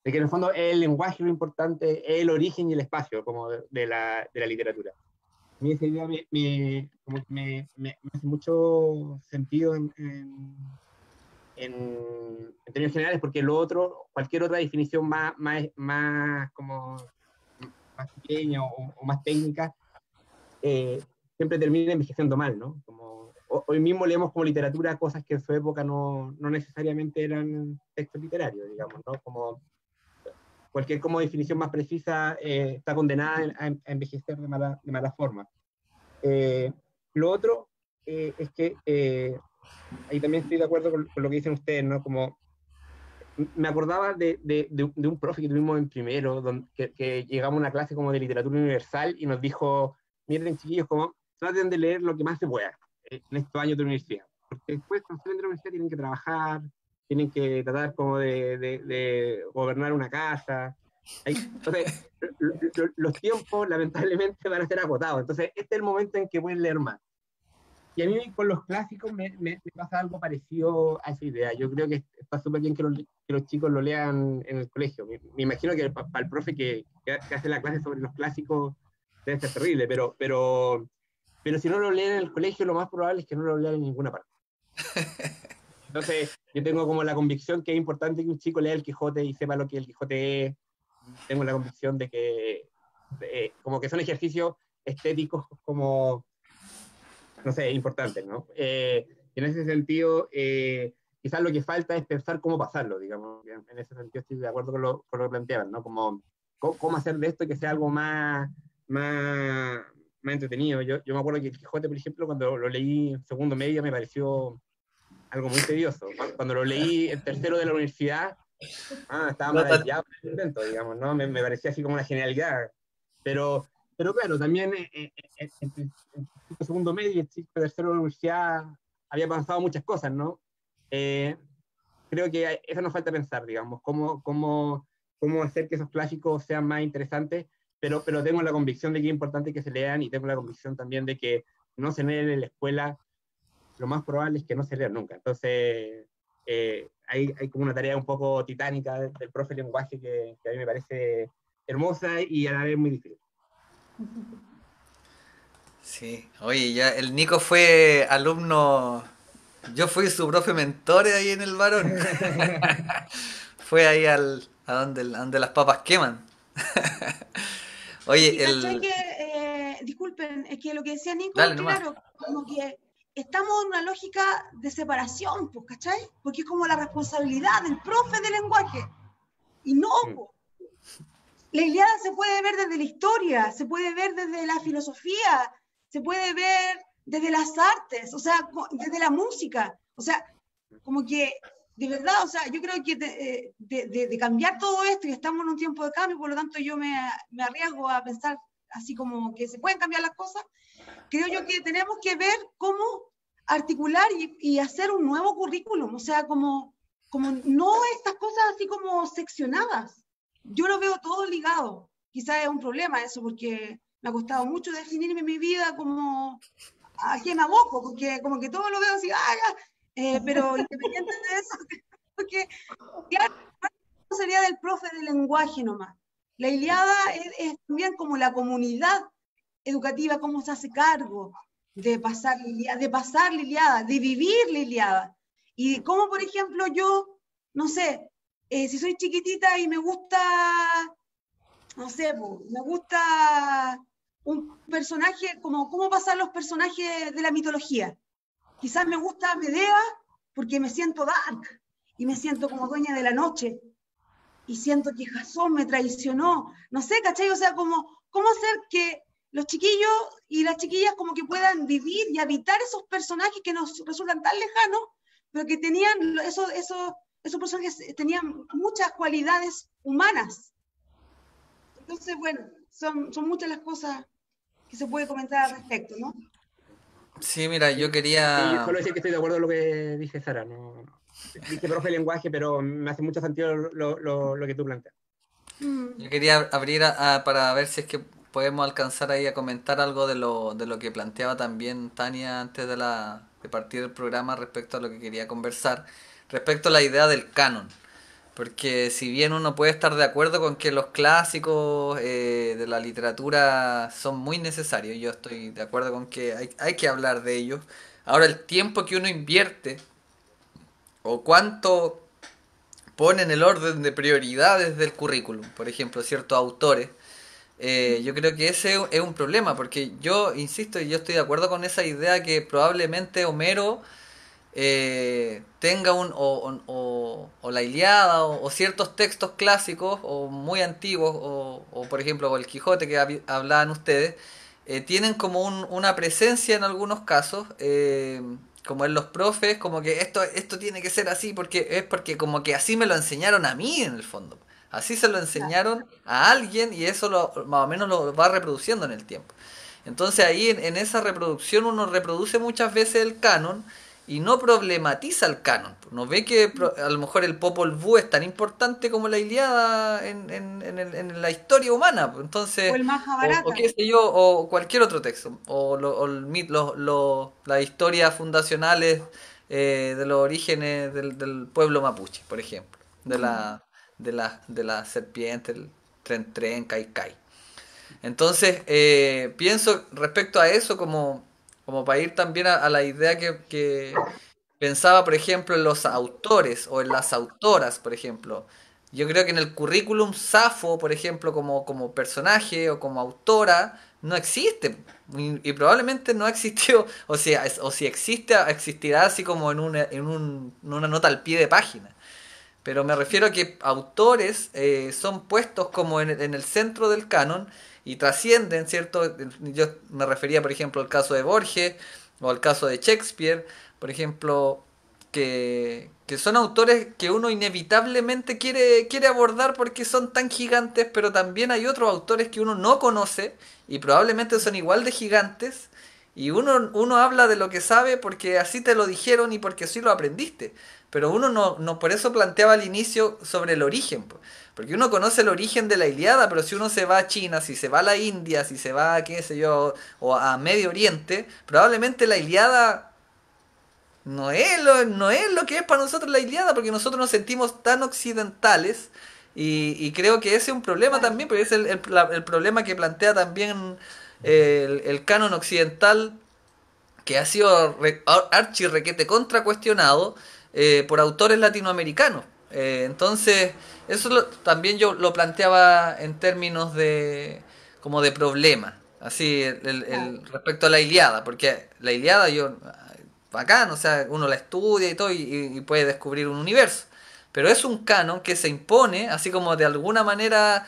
en el fondo es el lenguaje lo importante, es el origen y el espacio como de la literatura. A mí esa idea como que me hace mucho sentido en términos generales, porque lo otro, cualquier otra definición más como más pequeña o más técnica, siempre termina envejeciendo mal, ¿no? Como, hoy mismo leemos como literatura cosas que en su época no necesariamente eran textos literarios, digamos, ¿no? Como cualquier como definición más precisa está condenada a envejecer de mala forma. Lo otro es que ahí también estoy de acuerdo con lo que dicen ustedes, ¿no? Como me acordaba de un profe que tuvimos en primero, que llegamos a una clase como de literatura universal y nos dijo, miren chiquillos, como traten de leer lo que más se pueda en estos años de universidad, porque después cuando salen de la universidad tienen que trabajar, tienen que tratar como de gobernar una casa. Entonces, los tiempos lamentablemente van a ser agotados, entonces este es el momento en que pueden leer más. Y a mí con los clásicos me pasa algo parecido a esa idea. Yo creo que está súper bien que los chicos lo lean en el colegio. Me imagino que para el profe que hace la clase sobre los clásicos debe ser terrible, pero si no lo leen en el colegio, lo más probable es que no lo lean en ninguna parte. Entonces, yo tengo como la convicción que es importante que un chico lea el Quijote y sepa lo que el Quijote es. Tengo la convicción de que como que son ejercicios estéticos como no sé, importantes, ¿no? En ese sentido, quizás lo que falta es pensar cómo pasarlo, digamos. En ese sentido estoy de acuerdo con lo que planteaban, ¿no? Como cómo hacer de esto que sea algo más entretenido. Yo me acuerdo que el Quijote, por ejemplo, cuando lo leí en segundo medio me pareció algo muy tedioso. Cuando lo leí en tercero de la universidad, estaba maravillado del intento, digamos, ¿no? Me parecía así como una genialidad. Pero claro, también en el segundo medio y el tercero de la universidad había pasado muchas cosas, ¿no? Creo que eso nos falta pensar, digamos, cómo hacer que esos clásicos sean más interesantes, pero tengo la convicción de que es importante que se lean, y tengo la convicción también de que no se leen en la escuela, lo más probable es que no se lean nunca. Entonces, hay como una tarea un poco titánica del profe de lenguaje que a mí me parece hermosa y a la vez muy difícil. Sí, oye, ya el Nico fue alumno, yo fui su profe mentor ahí en el Varón. Fue ahí a donde las papas queman. Oye, que cachai que, disculpen, es que lo que decía Nico, Dale nomás. claro, como que estamos en una lógica de separación, pues, ¿cachai? Porque es como la responsabilidad del profe de lenguaje. Y no, pues. La Ilíada se puede ver desde la historia, se puede ver desde la filosofía, se puede ver desde las artes, o sea, desde la música. O sea, como que, de verdad, o sea, yo creo que de cambiar todo esto, y estamos en un tiempo de cambio, por lo tanto yo me arriesgo a pensar así como que se pueden cambiar las cosas, creo yo que tenemos que ver cómo articular y hacer un nuevo currículum, o sea, como no estas cosas así como seccionadas. Yo lo veo todo ligado. Quizás es un problema eso, porque me ha costado mucho definirme mi vida como a qué me aboco, porque como que todo lo veo así, pero independiente de eso, porque claro, sería del profe del lenguaje nomás. La Ilíada es también como la comunidad educativa, cómo se hace cargo de pasar la Ilíada, de vivir la Ilíada. Y cómo, por ejemplo, yo, no sé, si soy chiquitita y me gusta, no sé, me gusta un personaje, como cómo pasan los personajes de la mitología. Quizás me gusta Medea porque me siento dark y me siento como dueña de la noche y siento que Jasón me traicionó. No sé, ¿cachai? O sea, cómo hacer que los chiquillos y las chiquillas como que puedan vivir y habitar esos personajes que nos resultan tan lejanos, pero que tenían esos personajes tenían muchas cualidades humanas. Entonces, bueno, son muchas las cosas que se puede comentar al respecto, ¿no? Sí, mira, yo Sí, quería... solo decir que estoy de acuerdo con lo que dice Sara. No, dije profe de lenguaje, pero me hace mucho sentido lo que tú planteas. Yo quería abrir para ver si es que podemos alcanzar ahí a comentar algo de lo que planteaba también Tania antes de partir el programa respecto a lo que quería conversar, respecto a la idea del canon. Porque si bien uno puede estar de acuerdo con que los clásicos de la literatura son muy necesarios, yo estoy de acuerdo con que hay que hablar de ellos. Ahora, el tiempo que uno invierte o cuánto pone en el orden de prioridades del currículum, por ejemplo, ciertos autores, yo creo que ese es un problema, porque yo insisto y yo estoy de acuerdo con esa idea que probablemente Homero tenga o la Ilíada o ciertos textos clásicos o muy antiguos o por ejemplo el Quijote que hablaban ustedes, tienen como una presencia en algunos casos, como en los profes, como que esto tiene que ser así porque como que así me lo enseñaron a mí en el fondo. Así se lo enseñaron a alguien y eso más o menos lo va reproduciendo en el tiempo. Entonces ahí en esa reproducción uno reproduce muchas veces el canon y no problematiza el canon. No ve que a lo mejor el Popol Vuh es tan importante como la Ilíada en la historia humana. O Entonces, el o Mahabharata. qué sé yo, o cualquier otro texto, las historias fundacionales de los orígenes del pueblo mapuche, por ejemplo, de la serpiente, el tren, Kai. Entonces, pienso respecto a eso como para ir también a la idea que pensaba, por ejemplo, en los autores o en las autoras, por ejemplo. Yo creo que en el currículum Safo, por ejemplo, como personaje o como autora, no existe. Y probablemente no existió, o sea, o si existe, existirá así como en una nota al pie de página. Pero me refiero a que autores son puestos como en el centro del canon y trascienden, ¿cierto? Yo me refería, por ejemplo, al caso de Borges o al caso de Shakespeare, por ejemplo, que son autores que uno inevitablemente quiere abordar porque son tan gigantes, pero también hay otros autores que uno no conoce y probablemente son igual de gigantes. Y uno habla de lo que sabe porque así te lo dijeron y porque así lo aprendiste. Pero uno no por eso planteaba al inicio sobre el origen. Porque uno conoce el origen de la Ilíada, pero si uno se va a China, si se va a la India, si se va, qué sé yo, o a Medio Oriente, probablemente la Ilíada no es lo que es para nosotros la Ilíada, porque nosotros nos sentimos tan occidentales. Y creo que ese es un problema Claro. también, porque es el problema que plantea también el canon occidental que ha sido archi requete contra cuestionado por autores latinoamericanos. Entonces, eso también yo lo planteaba en términos de como de problema, así Claro. respecto a la Ilíada, porque la Ilíada bacán, o sea, uno la estudia y todo y puede descubrir un universo, pero es un canon que se impone, así como de alguna manera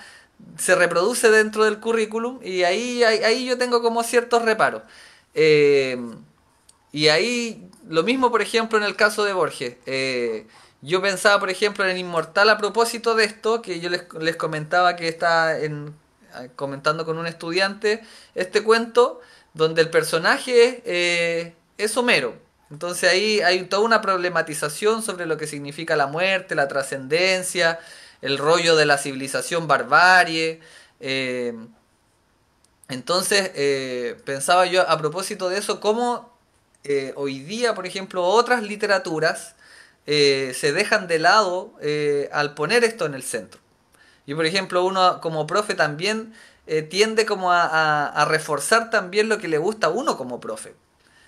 se reproduce dentro del currículum y ahí yo tengo como ciertos reparos. Eh, y ahí, lo mismo, por ejemplo, en el caso de Borges. Yo pensaba, por ejemplo, en Inmortal a propósito de esto, que yo les comentaba que estaba comentando con un estudiante este cuento, donde el personaje es Homero. Entonces ahí hay toda una problematización sobre lo que significa la muerte, la trascendencia, el rollo de la civilización barbarie. eh, Pensaba yo a propósito de eso, cómo hoy día, por ejemplo, otras literaturas se dejan de lado al poner esto en el centro. Yo, por ejemplo, uno como profe también tiende como a reforzar también lo que le gusta a uno como profe.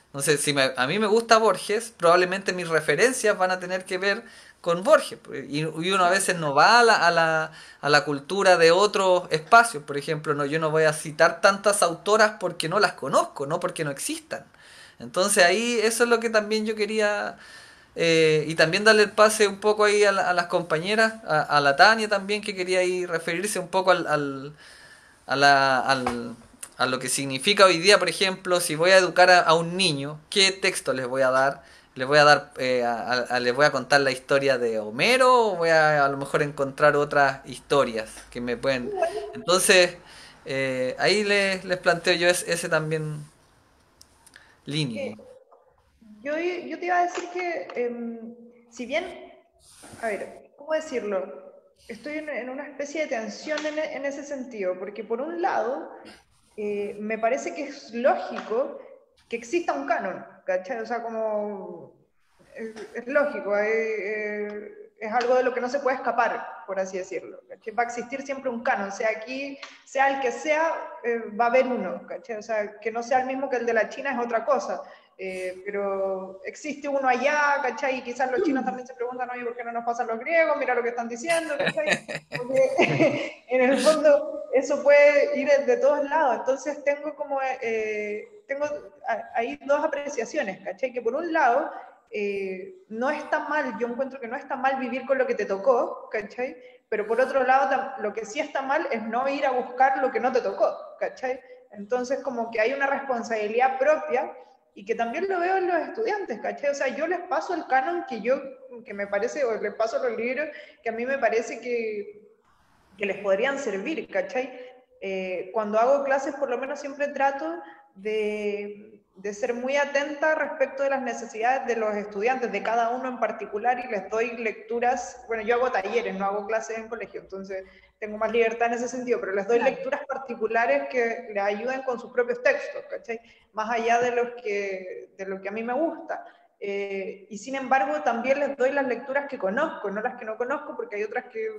Entonces, si a mí me gusta Borges, probablemente mis referencias van a tener que ver con Borges. Y uno a veces no va a la cultura de otros espacios. Por ejemplo, no, yo no voy a citar tantas autoras porque no las conozco, no porque no existan. Entonces ahí eso es lo que también yo quería, y también darle el pase un poco ahí a las compañeras, a la Tania también, que quería ahí referirse un poco a, la, al- a lo que significa hoy día, por ejemplo, si voy a educar a un niño, ¿qué texto les voy a dar? ¿Les voy a dar, les voy a contar la historia de Homero o voy a lo mejor encontrar otras historias que me pueden... Entonces, ahí les planteo yo ese también línea. Eh, yo te iba a decir que, si bien, a ver, ¿cómo decirlo? Estoy en una especie de tensión en ese sentido, porque por un lado, me parece que es lógico que exista un canon, ¿cachai? O sea, como es lógico, es algo de lo que no se puede escapar, por así decirlo. ¿Cachai? Va a existir siempre un canon, sea aquí, sea el que sea, va a haber uno, ¿cachai? O sea, que no sea el mismo que el de la China es otra cosa. Pero existe uno allá, ¿cachai? Y quizás los chinos también se preguntan, oye, ¿por qué no nos pasan los griegos? Mira lo que están diciendo, ¿cachai? Porque en el fondo eso puede ir de todos lados. Entonces tengo como, tengo ahí dos apreciaciones, ¿cachai? Que por un lado, no está mal, yo encuentro que no está mal vivir con lo que te tocó, ¿cachai? Pero por otro lado, lo que sí está mal es no ir a buscar lo que no te tocó, ¿cachai? Entonces como que hay una responsabilidad propia y que también lo veo en los estudiantes, ¿cachai? O sea, yo les paso el canon que me parece, o les paso los libros que a mí me parece que les podrían servir, ¿cachai? Cuando hago clases, por lo menos siempre trato de ser muy atenta respecto de las necesidades de los estudiantes, de cada uno en particular, y les doy lecturas, bueno, yo hago talleres, no hago clases en colegio, entonces tengo más libertad en ese sentido, pero les doy Claro. lecturas particulares que les ayuden con sus propios textos, ¿cachai? Más allá de lo que a mí me gusta. Y sin embargo, también les doy las lecturas que conozco, no las que no conozco, porque hay otras que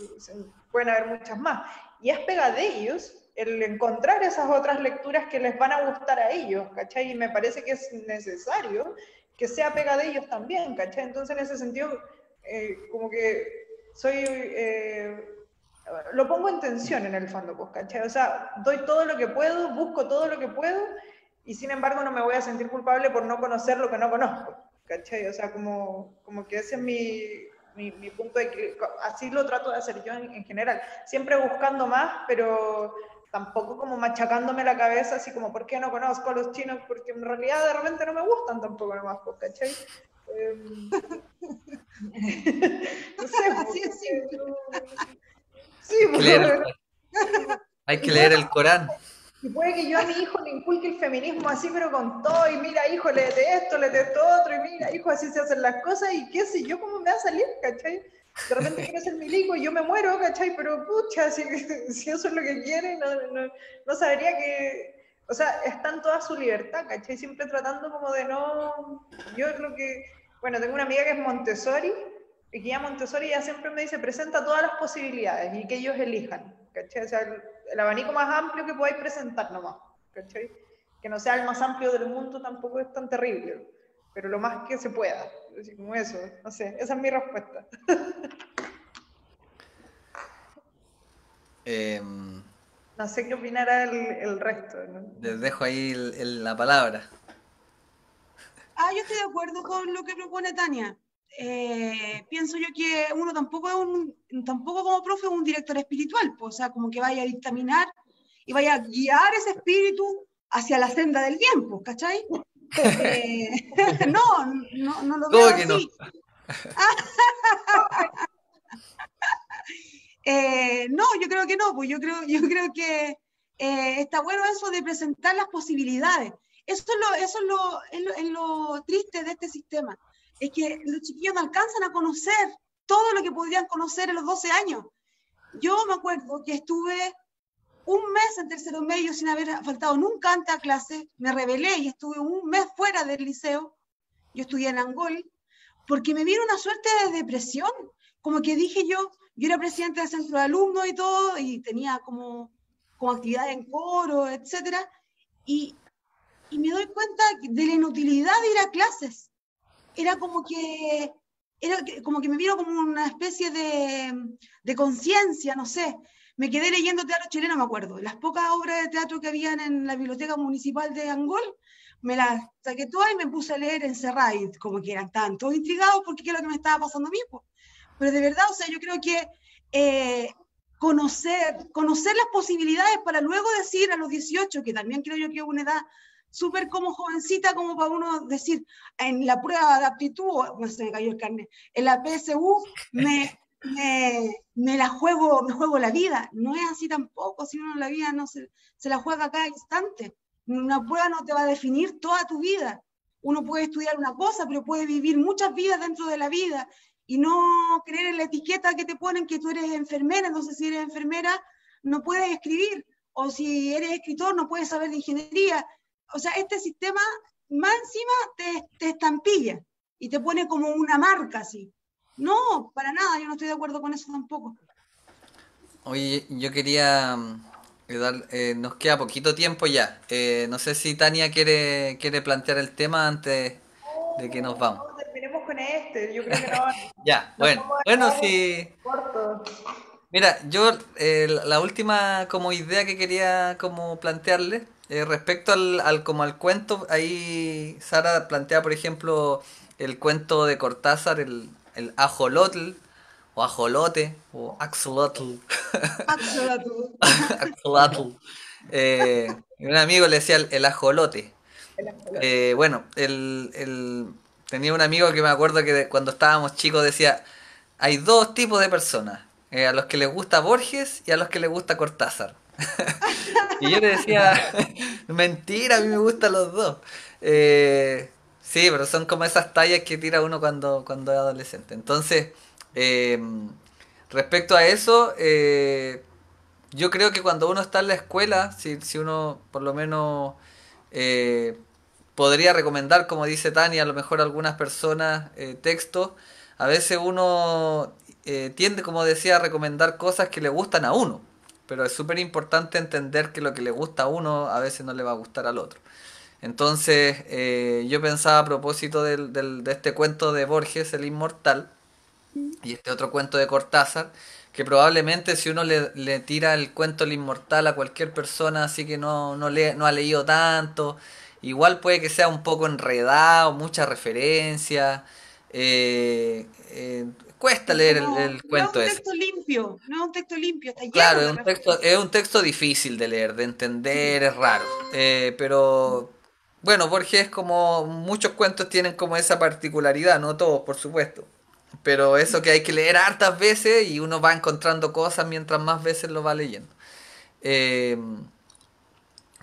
pueden haber muchas más. Y es pega de ellos el encontrar esas otras lecturas que les van a gustar a ellos, ¿cachai? Y me parece que es necesario que sea pega de ellos también, ¿cachai? Entonces, en ese sentido, como que soy... lo pongo en tensión en el fondo, pues, ¿cachai? O sea, doy todo lo que puedo, busco todo lo que puedo, y sin embargo no me voy a sentir culpable por no conocer lo que no conozco, ¿cachai? O sea, como que ese es mi punto de equilibrio. Así lo trato de hacer yo en general. Siempre buscando más, pero tampoco como machacándome la cabeza, así como, ¿por qué no conozco a los chinos? Porque en realidad de repente no me gustan tampoco nomás, ¿cachai? No sé, Así es simple. sí, Hay que leer pues, hay y que puede, leer el Corán. y puede que yo a mi hijo le inculque el feminismo así, pero con todo, y mira, hijo, léete esto otro, y mira, hijo, así se hacen las cosas, y qué sé yo, cómo me va a salir, ¿cachai? De repente quiere ser milico y yo me muero, ¿cachai? Pero pucha, si eso es lo que quiere, no sabría que... O sea, está en toda su libertad, ¿cachai? Siempre tratando como de no... Yo creo que... Bueno, tengo una amiga que es Montessori, y que ya Montessori ya siempre me dice, presenta todas las posibilidades y que ellos elijan, ¿cachai? O sea, el abanico más amplio que podáis presentar nomás, ¿cachai? Que no sea el más amplio del mundo tampoco es tan terrible, pero lo más que se pueda, así como eso, no sé, esa es mi respuesta. Eh, No sé qué opinará el resto, ¿no? Les dejo ahí la palabra. Yo estoy de acuerdo con lo que propone Tania. Pienso yo que uno tampoco como profe es un director espiritual, pues, o sea, como que vaya a dictaminar y vaya a guiar ese espíritu hacia la senda del bien, pues, ¿cachai? No lo veo ¿Cómo que no? así. No, yo creo que no, pues yo creo que está bueno eso de presentar las posibilidades. Eso es lo triste de este sistema, es que los chiquillos no alcanzan a conocer todo lo que podrían conocer en los 12 años. Yo me acuerdo que estuve un mes en tercero medio sin haber faltado nunca antes a clase, me rebelé y estuve un mes fuera del liceo, yo estudié en Angol, porque me vino una suerte de depresión, como que dije yo era presidenta del centro de alumnos y todo, y tenía como actividades en coro, etcétera, y me doy cuenta de la inutilidad de ir a clases. Era como que me vino como una especie de conciencia, no sé. Me quedé leyendo teatro chileno, me acuerdo. Las pocas obras de teatro que habían en la biblioteca municipal de Angol, me las saqué todas y me puse a leer encerrada, y como que eran tan todos intrigados porque qué es lo que me estaba pasando a mí. Pues. Pero de verdad, o sea, yo creo que conocer las posibilidades para luego decir a los 18, que también creo yo que es una edad súper como jovencita, como para uno decir, en la prueba de aptitud, se me cayó el carnet, en la PSU me la juego, me juego la vida. No es así tampoco, si uno la vida no se la juega a cada instante. Una prueba no te va a definir toda tu vida. Uno puede estudiar una cosa, pero puede vivir muchas vidas dentro de la vida y no creer en la etiqueta que te ponen que tú eres enfermera. Entonces, si eres enfermera, no puedes escribir, o si eres escritor, no puedes saber de ingeniería. O sea, este sistema más encima te estampilla y te pone como una marca así. No, para nada, yo no estoy de acuerdo con eso tampoco. Oye, yo quería nos queda poquito tiempo ya. No sé si Tania quiere plantear el tema antes de que nos vamos. No, terminemos con este. Yo creo que no. Ya, Nos bueno. vamos a Bueno, quedar sí. cortos. Mira, yo la última como idea que quería como plantearle respecto como al cuento, ahí Sara plantea, por ejemplo, el cuento de Cortázar, el ajolotl, o ajolote, o axolotl. Axolotl. Axolotl. Un amigo le decía el ajolote. Bueno, tenía un amigo que me acuerdo que cuando estábamos chicos decía, hay dos tipos de personas, a los que les gusta Borges y a los que les gusta Cortázar. Y yo le decía, mentira, a mí me gustan los dos. Sí, pero son como esas tallas que tira uno cuando es adolescente. Entonces, eh, respecto a eso, yo creo que cuando uno está en la escuela, si uno por lo menos eh, podría recomendar, como dice Tania, a lo mejor a algunas personas textos, a veces uno tiende, como decía, a recomendar cosas que le gustan a uno. Pero es súper importante entender que lo que le gusta a uno a veces no le va a gustar al otro. Entonces, yo pensaba a propósito de este cuento de Borges, El Inmortal, y este otro cuento de Cortázar, que probablemente si uno le tira el cuento El Inmortal a cualquier persona así que no ha leído tanto, igual puede que sea un poco enredado, mucha referencia, cuesta leer el cuento no es un ese. texto limpio, no es un texto limpio, está Claro, lleno de referencias. es un texto difícil de leer, de entender, es raro. Pero bueno, Borges, como muchos cuentos, tienen como esa particularidad, no todos, por supuesto. Pero eso que hay que leer hartas veces y uno va encontrando cosas mientras más veces lo va leyendo. Eh,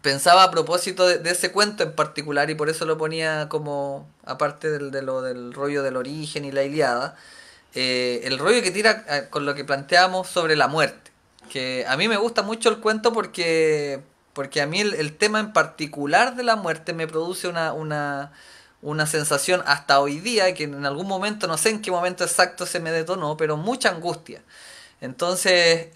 Pensaba a propósito de ese cuento en particular y por eso lo ponía como, aparte del rollo del origen y la Ilíada, el rollo que tira con lo que planteamos sobre la muerte. Que a mí me gusta mucho el cuento porque a mí el tema en particular de la muerte me produce una sensación hasta hoy día, que en algún momento, no sé en qué momento exacto se me detonó, pero mucha angustia. Entonces,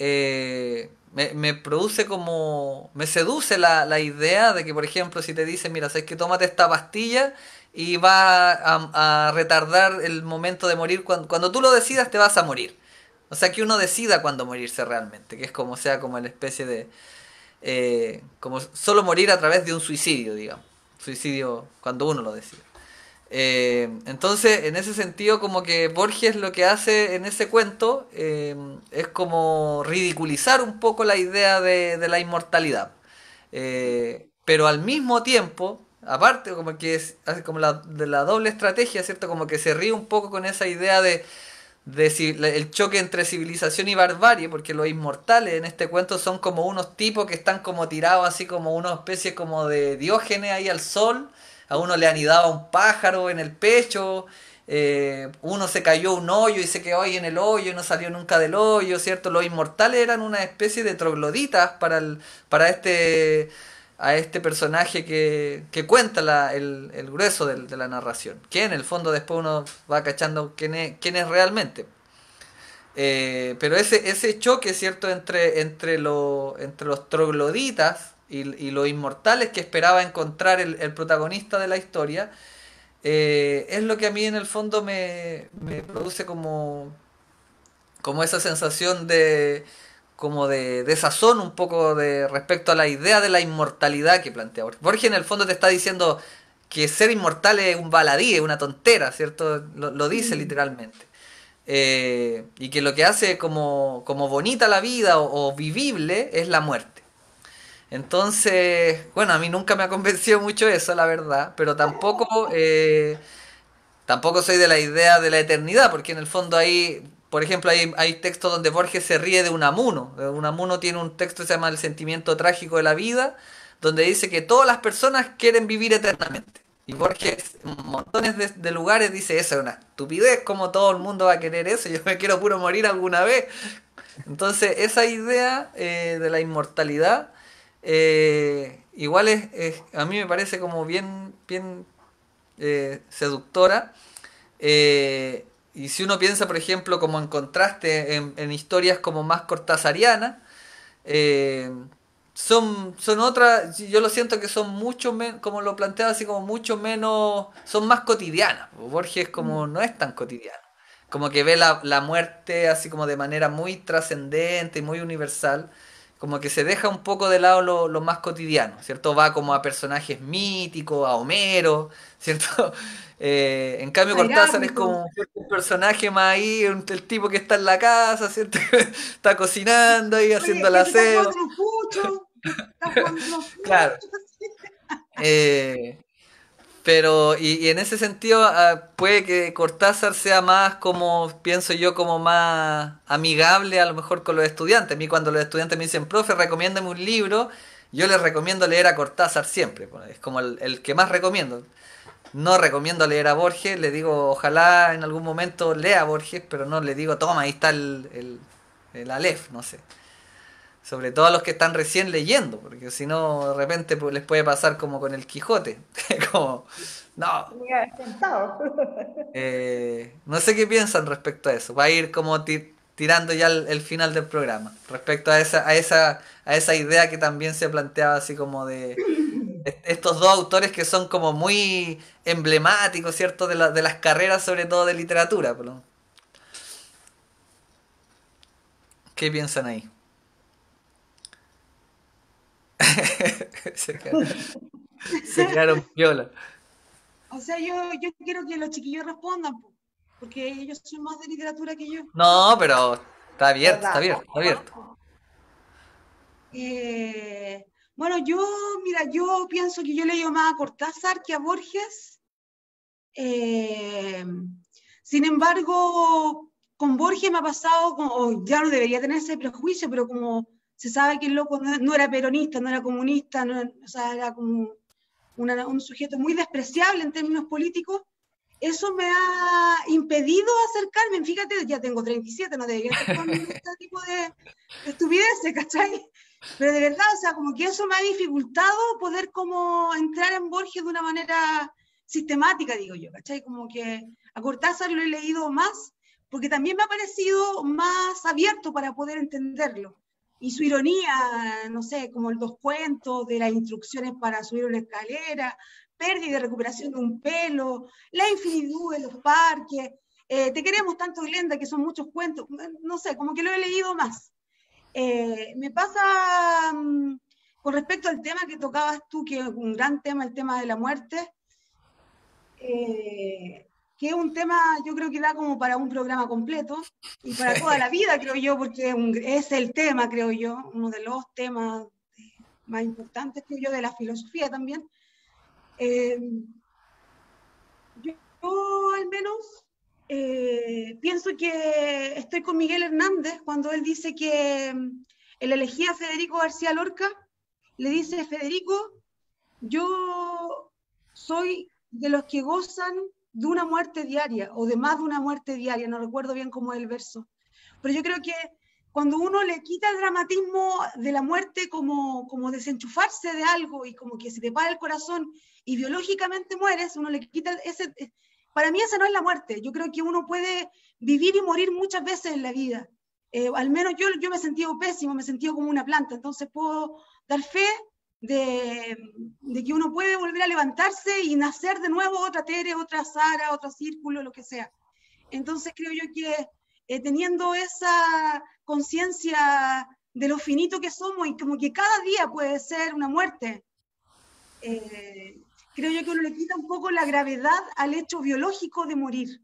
me produce como, me seduce la idea de que, por ejemplo, si te dicen, mira, sabes que tómate esta pastilla y va a retardar el momento de morir, cuando tú lo decidas te vas a morir. O sea, que uno decida cuándo morirse realmente, que es como sea como la especie como solo morir a través de un suicidio, digamos. Suicidio cuando uno lo decide. Entonces, en ese sentido, como que Borges lo que hace en ese cuento es como ridiculizar un poco la idea de la inmortalidad. Pero al mismo tiempo, aparte, como que hace como de la doble estrategia, ¿cierto? Como que se ríe un poco con esa idea el choque entre civilización y barbarie, porque los inmortales en este cuento son como unos tipos que están como tirados así como una especie como de Diógenes ahí al sol. A uno le anidaba un pájaro en el pecho, uno se cayó a un hoyo y se quedó ahí en el hoyo y no salió nunca del hoyo, ¿cierto? Los inmortales eran una especie de trogloditas para a este personaje que cuenta el grueso de la narración, que en el fondo después uno va cachando quién es realmente. Pero ese choque, ¿cierto?, entre los trogloditas y los inmortales que esperaba encontrar el protagonista de la historia, es lo que a mí en el fondo me produce como esa sensación como de desazón un poco respecto a la idea de la inmortalidad que plantea Borges. Borges en el fondo te está diciendo que ser inmortal es un baladí, es una tontera, ¿cierto? Lo dice literalmente. Y que lo que hace como bonita la vida o vivible es la muerte. Entonces, bueno, a mí nunca me ha convencido mucho eso, la verdad, pero tampoco soy de la idea de la eternidad, porque en el fondo por ejemplo, hay textos donde Borges se ríe de Unamuno. Unamuno tiene un texto que se llama El sentimiento trágico de la vida, donde dice que todas las personas quieren vivir eternamente. Y Borges, en montones de lugares, dice, eso es una estupidez, como todo el mundo va a querer eso, yo me quiero puro morir alguna vez. Entonces, esa idea de la inmortalidad, igual a mí me parece como bien seductora. Y si uno piensa, por ejemplo, como en contraste en historias como más cortasarianas, eh, son otras, yo lo siento que son mucho menos, como lo planteaba así, como mucho menos, son más cotidianas. Borges como no es tan cotidiano, como que ve la muerte así como de manera muy trascendente y muy universal, como que se deja un poco de lado lo más cotidiano, ¿cierto? Va como a personajes míticos, a Homero, ¿cierto? En cambio Cortázar es Heráclito. como un personaje más ahí, el tipo que está en la casa, ¿cierto? Está cocinando ahí, haciendo Oye, el que se está aseo. jugando los puchos, está jugando los Claro. puchos. Eh, y en ese sentido, puede que Cortázar sea más como, pienso yo, como más amigable a lo mejor con los estudiantes. A mí cuando los estudiantes me dicen, profe, recomiéndame un libro, yo les recomiendo leer a Cortázar siempre. Pues, es como el que más recomiendo. No recomiendo leer a Borges, le digo, ojalá en algún momento lea a Borges, pero no le digo, toma, ahí está el Aleph, no sé. Sobre todo a los que están recién leyendo, porque si no, de repente pues, les puede pasar como con el Quijote. Como, no, Tenía sentado. no sé qué piensan respecto a eso. Va a ir como tirando ya el final del programa. Respecto a esa idea que también se planteaba así como de estos dos autores que son como muy emblemáticos, ¿cierto? De las carreras, sobre todo de literatura. ¿Qué piensan ahí? se, quedaron, se quedaron piola. O sea, yo quiero que los chiquillos respondan, po, porque ellos son más de literatura que yo. No, pero está abierto, está ¿Verdad? abierto, está abierto. Bueno, mira, yo pienso que yo le leído más a Cortázar que a Borges. Eh, Sin embargo, con Borges me ha pasado, ya no debería tener ese prejuicio, pero como se sabe que el loco no era peronista, no era comunista, o sea, era como un sujeto muy despreciable en términos políticos, eso me ha impedido acercarme. Fíjate, ya tengo 37, no debería estar con este tipo de estupideces, ¿cachai? Pero de verdad, o sea, como que eso me ha dificultado poder como entrar en Borges de una manera sistemática, digo yo, ¿cachai? Como que a Cortázar lo he leído más, porque también me ha parecido más abierto para poder entenderlo. Y su ironía, no sé, como los cuentos de las instrucciones para subir una escalera, pérdida y recuperación de un pelo, la infinitud de los parques, te queremos tanto, Glenda, que son muchos cuentos, no sé, como que lo he leído más. Me pasa con respecto al tema que tocabas tú, que es un gran tema, el tema de la muerte, que es un tema, yo creo que da como para un programa completo, y para toda la vida, creo yo, porque es el tema, creo yo, uno de los temas más importantes, creo yo, de la filosofía también. Yo al menos pienso que estoy con Miguel Hernández cuando él dice que él elegía a Federico García Lorca, le dice: Federico, yo soy de los que gozan de una muerte diaria, o de más de una muerte diaria, no recuerdo bien cómo es el verso, pero yo creo que cuando uno le quita el dramatismo de la muerte como desenchufarse de algo, y como que se te para el corazón y biológicamente mueres, uno le quita ese... Para mí esa no es la muerte. Yo creo que uno puede vivir y morir muchas veces en la vida. Al menos yo me he sentido pésimo, me he sentido como una planta, entonces puedo dar fe de que uno puede volver a levantarse y nacer de nuevo otra Tere, otra Sara, otro Círculo, lo que sea. Entonces creo yo que teniendo esa conciencia de lo finito que somos, y como que cada día puede ser una muerte, creo yo que uno le quita un poco la gravedad al hecho biológico de morir.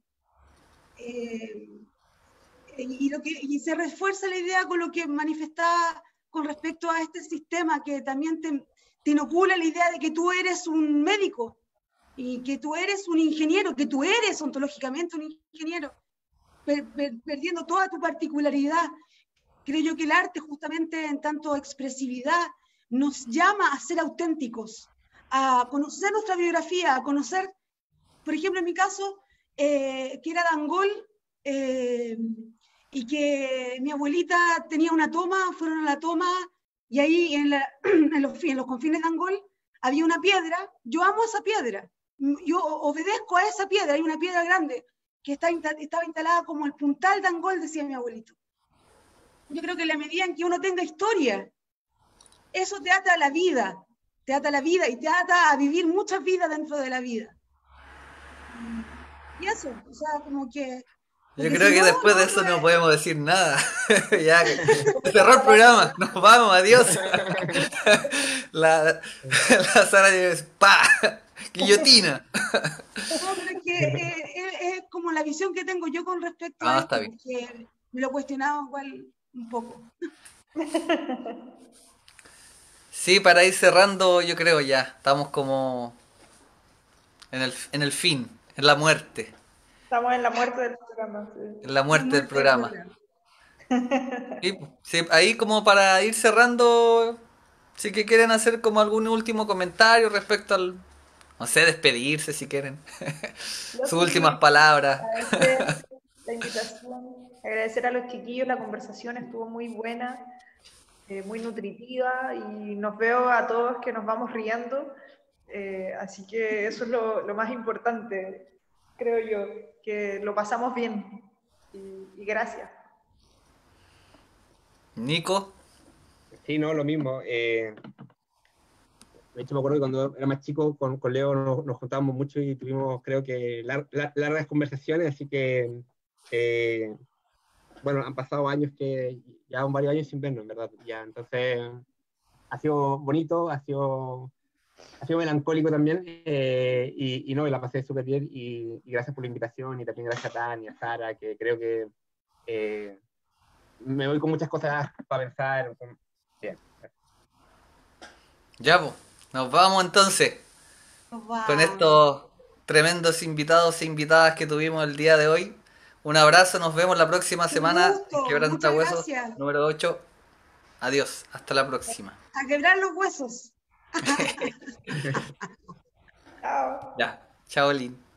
Y se refuerza la idea con lo que manifestaba con respecto a este sistema, que también te inocula la idea de que tú eres un médico, y que tú eres un ingeniero, que tú eres ontológicamente un ingeniero, perdiendo toda tu particularidad. Creo yo que el arte, justamente en tanto expresividad, nos llama a ser auténticos, a conocer nuestra biografía, a conocer, por ejemplo, en mi caso, que era de Angol, y que mi abuelita tenía una toma, fueron a la toma, y ahí en los confines de Angol había una piedra. Yo amo esa piedra, yo obedezco a esa piedra. Hay una piedra grande que estaba instalada como el puntal de Angol, decía mi abuelito. Yo creo que en la medida en que uno tenga historia, eso te ata a la vida, y te ata a vivir muchas vidas dentro de la vida. Y eso, o sea, como que... Yo creo que después de eso no podemos decir nada. Ya, cerró el programa. Nos vamos, adiós. La Sara dice, ¡pa! Guillotina. No, pero es que es como la visión que tengo yo con respecto a esto, está bien. porque me lo he cuestionado igual un poco. Sí, para ir cerrando, yo creo ya. Estamos como en el fin, en la muerte. Estamos en la muerte del programa. Sí. En la muerte del programa. Sí, ahí como para ir cerrando, sí que quieren hacer como algún último comentario respecto al, no sé, despedirse si quieren. Sus últimas palabras. Agradecer la invitación, agradecer a los chiquillos, la conversación estuvo muy buena, muy nutritiva, y nos veo a todos que nos vamos riendo, así que eso es lo más importante, creo yo, que lo pasamos bien, y gracias. Nico. Sí, no, lo mismo. De hecho, me acuerdo que cuando era más chico, con Leo nos juntábamos mucho y tuvimos, creo que, largas conversaciones, así que, bueno, han pasado años que, ya varios años sin vernos, en verdad, ya, entonces, ha sido bonito, ha sido melancólico también, y no, la pasé súper bien, y gracias por la invitación, y también gracias a Tania, a Sara, que creo que me voy con muchas cosas para pensar. Bien. Ya, pues, nos vamos entonces Wow. con estos tremendos invitados e invitadas que tuvimos el día de hoy. Un abrazo, nos vemos la próxima semana en Quebrantahuesos número 8. Adiós, hasta la próxima. A quebrar los huesos. Chao. Ya, chao, Lin.